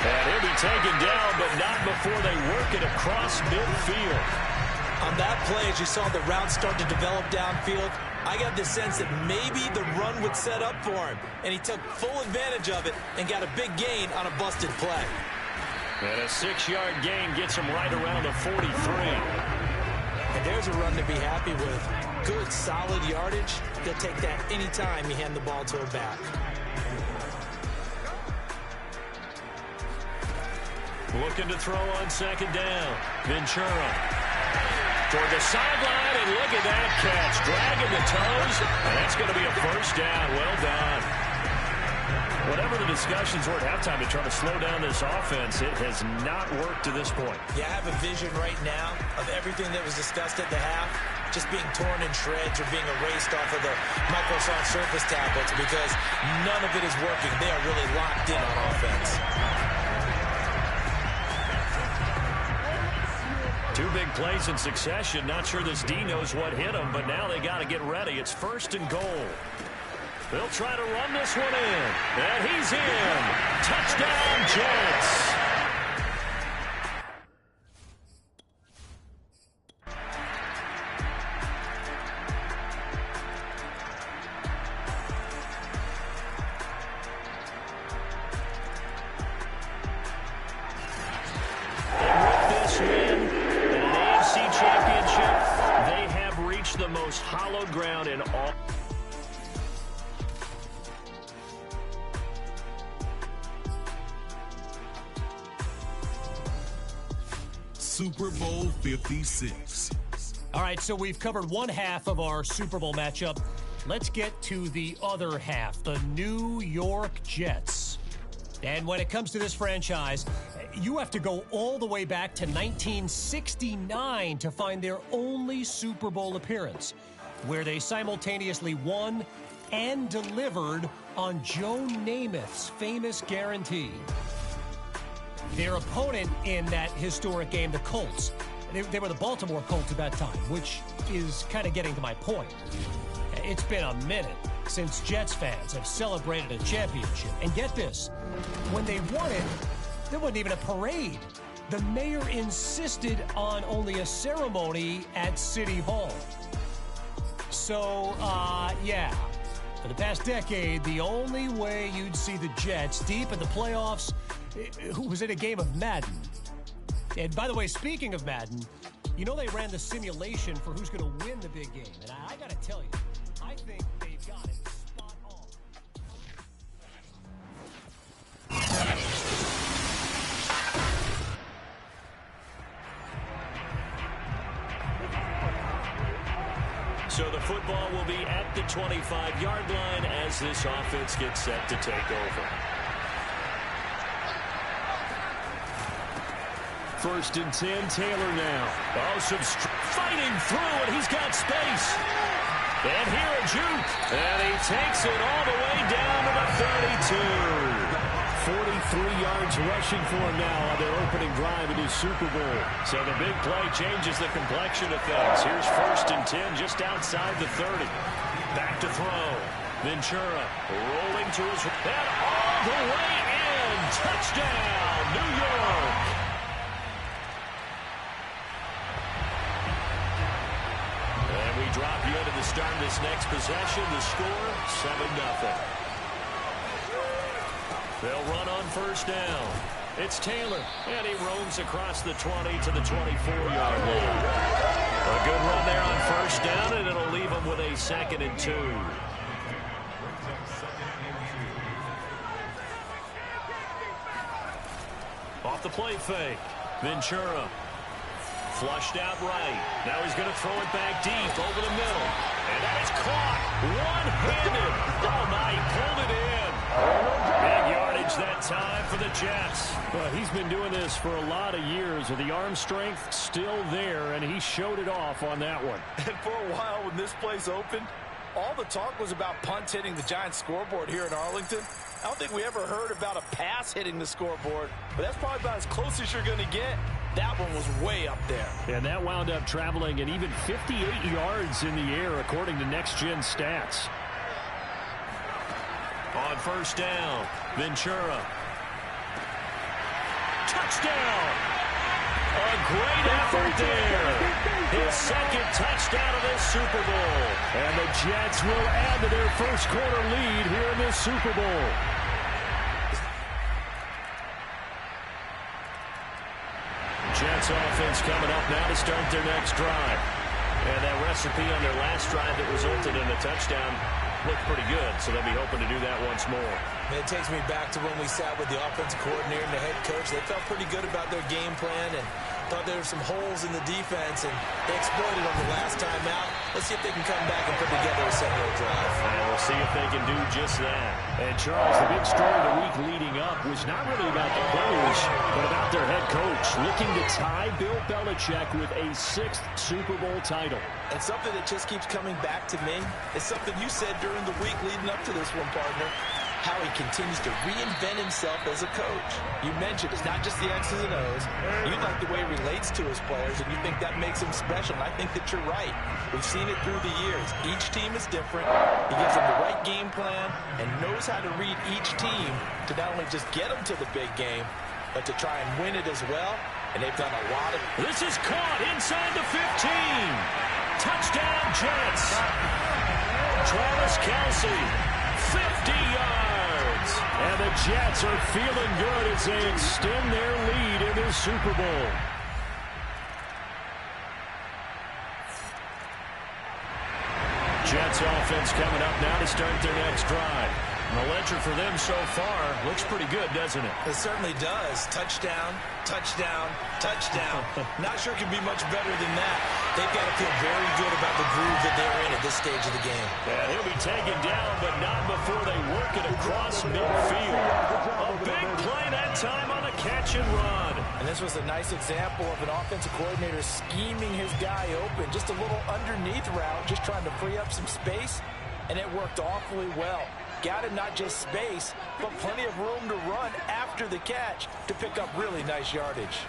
And he'll be taken down, but not before they work it across midfield. On that play, as you saw the route start to develop downfield, I got the sense that maybe the run would set up for him. And he took full advantage of it and got a big gain on a busted play. And a 6-yard gain gets him right around the 43. And there's a run to be happy with. Good, solid yardage. He'll take that anytime you hand the ball to a back. Looking to throw on second down. Ventura toward the sideline, and look at that catch. Dragging the toes, and that's going to be a first down. Well done. Whatever the discussions were at halftime to try to slow down this offense, it has not worked to this point. Yeah, I have a vision right now of everything that was discussed at the half just being torn in shreds or being erased off of the Microsoft Surface tablets because none of it is working. They are really locked in on offense. Two big plays in succession. Not sure this D knows what hit him, but now they got to get ready. It's 1st and goal. They'll try to run this one in. And he's in. Touchdown, Jets. The most hallowed ground in all. Super Bowl 56. All right, so we've covered one half of our Super Bowl matchup. Let's get to the other half, the New York Jets. And when it comes to this franchise, you have to go all the way back to 1969 to find their only Super Bowl appearance, where they simultaneously won and delivered on Joe Namath's famous guarantee. Their opponent in that historic game, the Colts, they were the Baltimore Colts at that time, which is kind of getting to my point. It's been a minute since Jets fans have celebrated a championship. And get this, when they won it, there wasn't even a parade. The mayor insisted on only a ceremony at City Hall. So, yeah, for the past decade, the only way you'd see the Jets deep in the playoffs was in a game of Madden. And by the way, speaking of Madden, you know they ran the simulation for who's going to win the big game. And I got to tell you, I think they've got it spot on. So the football will be at the 25-yard line as this offense gets set to take over. 1st and 10, Taylor now. Oh, some fighting through, and he's got space. And here a juke, and he takes it all the way down to the 32. 43 yards rushing for him now on their opening drive in his Super Bowl. So the big play changes the complexion of things. Here's 1st and 10 just outside the 30. Back to throw. Ventura rolling to his head all the way in. Touchdown, New York. And we drop you into the start of this next possession. The score, 7-0. They'll run on 1st down. It's Taylor, and he roams across the 20 to the 24-yard line. A good run there on 1st down, and it'll leave him with a 2nd and 2. Off the play fake. Ventura flushed out right. Now he's going to throw it back deep over the middle. And that is caught one-handed. Oh, my, he pulled it in. Big yardage that time for the Jets. Well, he's been doing this for a lot of years, with the arm strength still there, and he showed it off on that one. And for a while when this place opened, all the talk was about punts hitting the Giants scoreboard here in Arlington. I don't think we ever heard about a pass hitting the scoreboard, but that's probably about as close as you're going to get. That one was way up there. And that wound up traveling an even 58 yards in the air, according to next-gen stats. On 1st down, Ventura. Touchdown! A great effort there. His 2nd touchdown of this Super Bowl. And the Jets will add to their first quarter lead here in this Super Bowl. Jets offense coming up now to start their next drive. And that recipe on their last drive that resulted in a touchdown looked pretty good, so they'll be hoping to do that once more. It takes me back to when we sat with the offensive coordinator and the head coach. They felt pretty good about their game plan and thought there were some holes in the defense, and they exploited them the last time out. Let's see if they can come back and put together a similar drive. And we'll see if they can do just that. And Charles, the big story of the week leading up was not really about the players, but about their head coach looking to tie Bill Belichick with a 6th Super Bowl title. And something that just keeps coming back to me is something you said during the week leading up to this one, partner. How he continues to reinvent himself as a coach. You mentioned it's not just the X's and O's. You like the way he relates to his players, and you think that makes him special, and I think that you're right. We've seen it through the years. Each team is different. He gives them the right game plan and knows how to read each team to not only just get them to the big game, but to try and win it as well, and they've done a lot of... This is caught inside the 15. Touchdown, Jets. Travis Kelce, 50 yards. And the Jets are feeling good as they extend their lead in the Super Bowl. Jets offense coming up now to start their next drive. And the ledger for them so far looks pretty good, doesn't it? It certainly does. Touchdown, touchdown, touchdown. Not sure it can be much better than that. They've got to feel very good about the groove that they're in at this stage of the game. And he'll be taken down, but not before they work it across midfield. A big play that time on a catch and run. And this was a nice example of an offensive coordinator scheming his guy open. Just a little underneath route, just trying to free up some space, and it worked awfully well. Got him not just space, but plenty of room to run after the catch to pick up really nice yardage.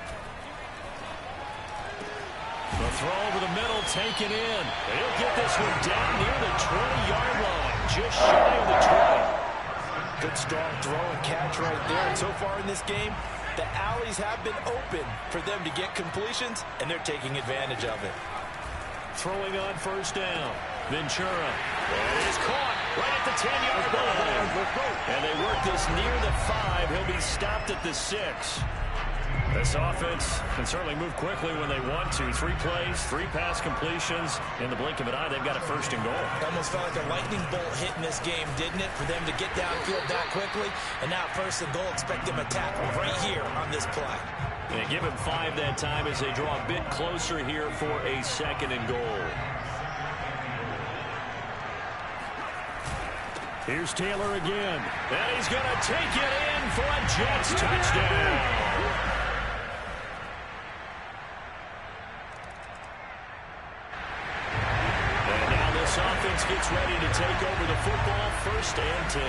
The throw over the middle, taken in. He'll get this one down near the 20-yard line, just shy of the 20. Good strong throw and catch right there. And so far in this game, the alleys have been open for them to get completions, and they're taking advantage of it. Throwing on first down. Ventura. And it is caught right at the 10-yard line. And they work this near the 5. He'll be stopped at the 6. This offense can certainly move quickly when they want to. 3 plays, 3 pass completions. In the blink of an eye, they've got a first and goal. It almost felt like a lightning bolt hit in this game, didn't it? For them to get downfield that quickly. And now first and goal, expect them to tackle right here on this play. And give him 5 that time as they draw a bit closer here for a second and goal. Here's Taylor again. And he's going to take it in for a Jets touchdown. And now this offense gets ready to take over the football, 1st and 10.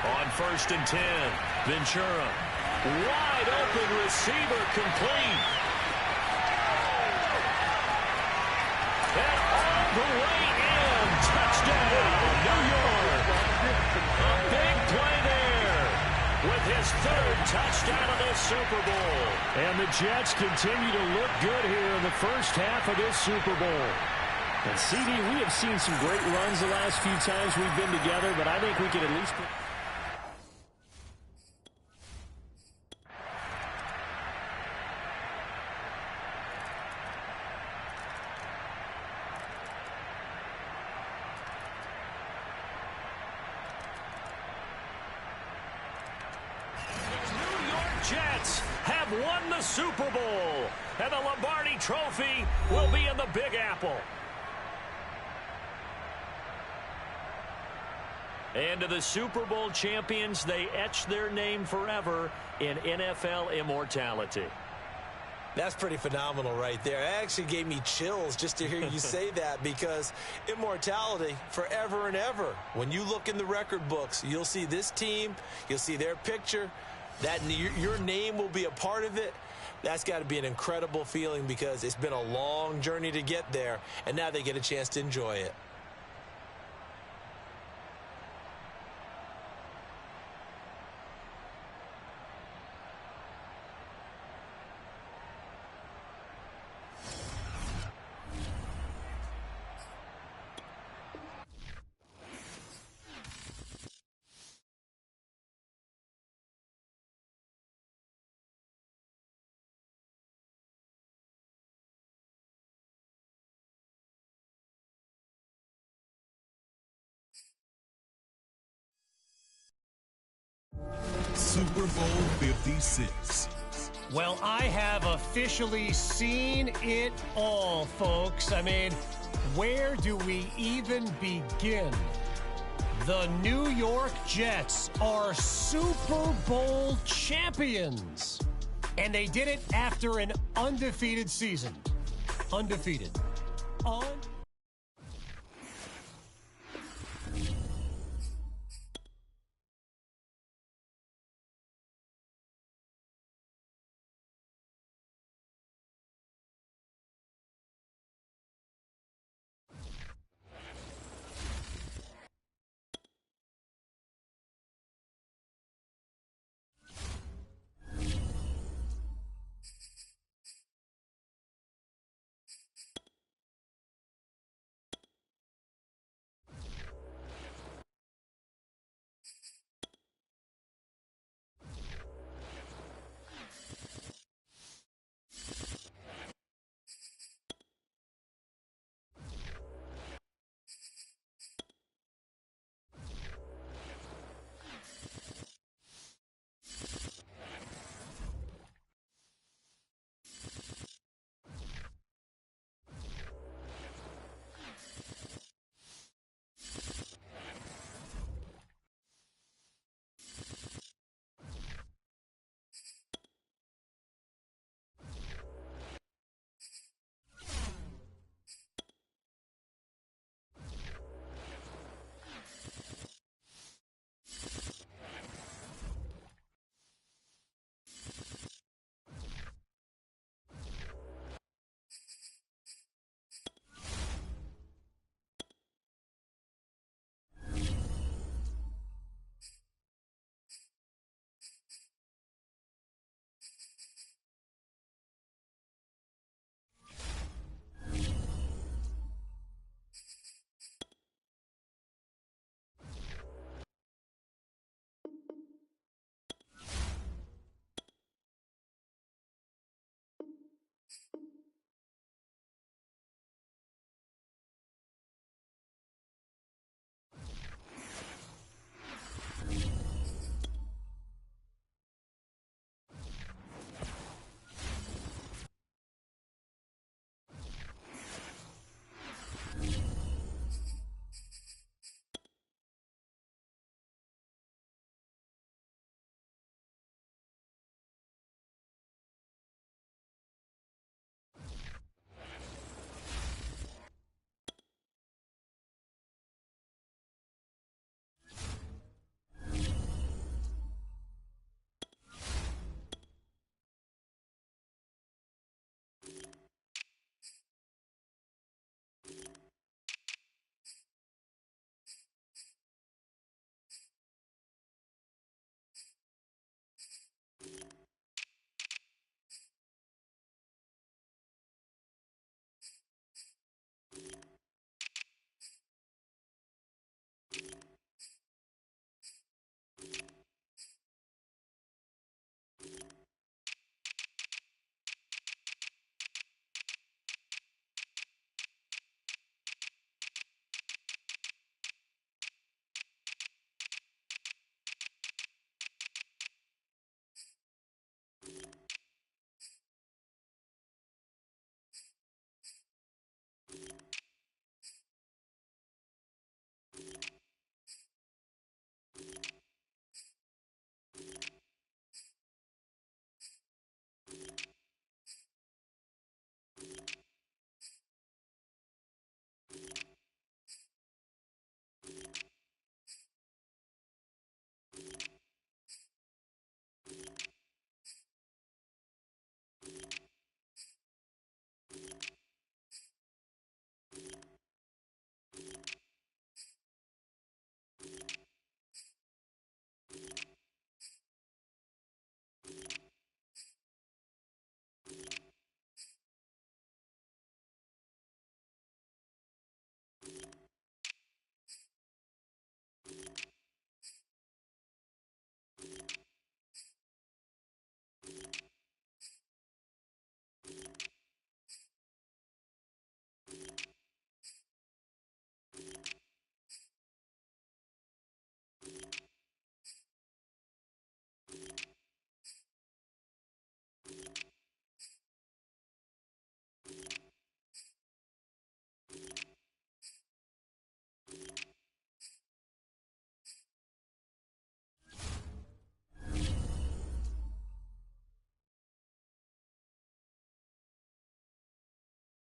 On 1st and 10, Ventura. Wide open receiver, complete. And all the way in. Touchdown, New York. A big play there with his 3rd touchdown of the Super Bowl. And the Jets continue to look good here in the first half of this Super Bowl. And CD, we have seen some great runs the last few times we've been together, but I think we could at least... Jets have won the Super Bowl, and the Lombardi Trophy will be in the Big Apple. And to the Super Bowl champions, they etch their name forever in NFL immortality. That's pretty phenomenal right there. It actually gave me chills just to hear you say that, because immortality forever and ever. When you look in the record books, you'll see this team, you'll see their picture, that your name will be a part of it. That's got to be an incredible feeling, because it's been a long journey to get there, and now they get a chance to enjoy it. Super Bowl 56. Well, I have officially seen it all, folks. I mean, where do we even begin? The New York Jets are Super Bowl champions. And they did it after an undefeated season. Undefeated.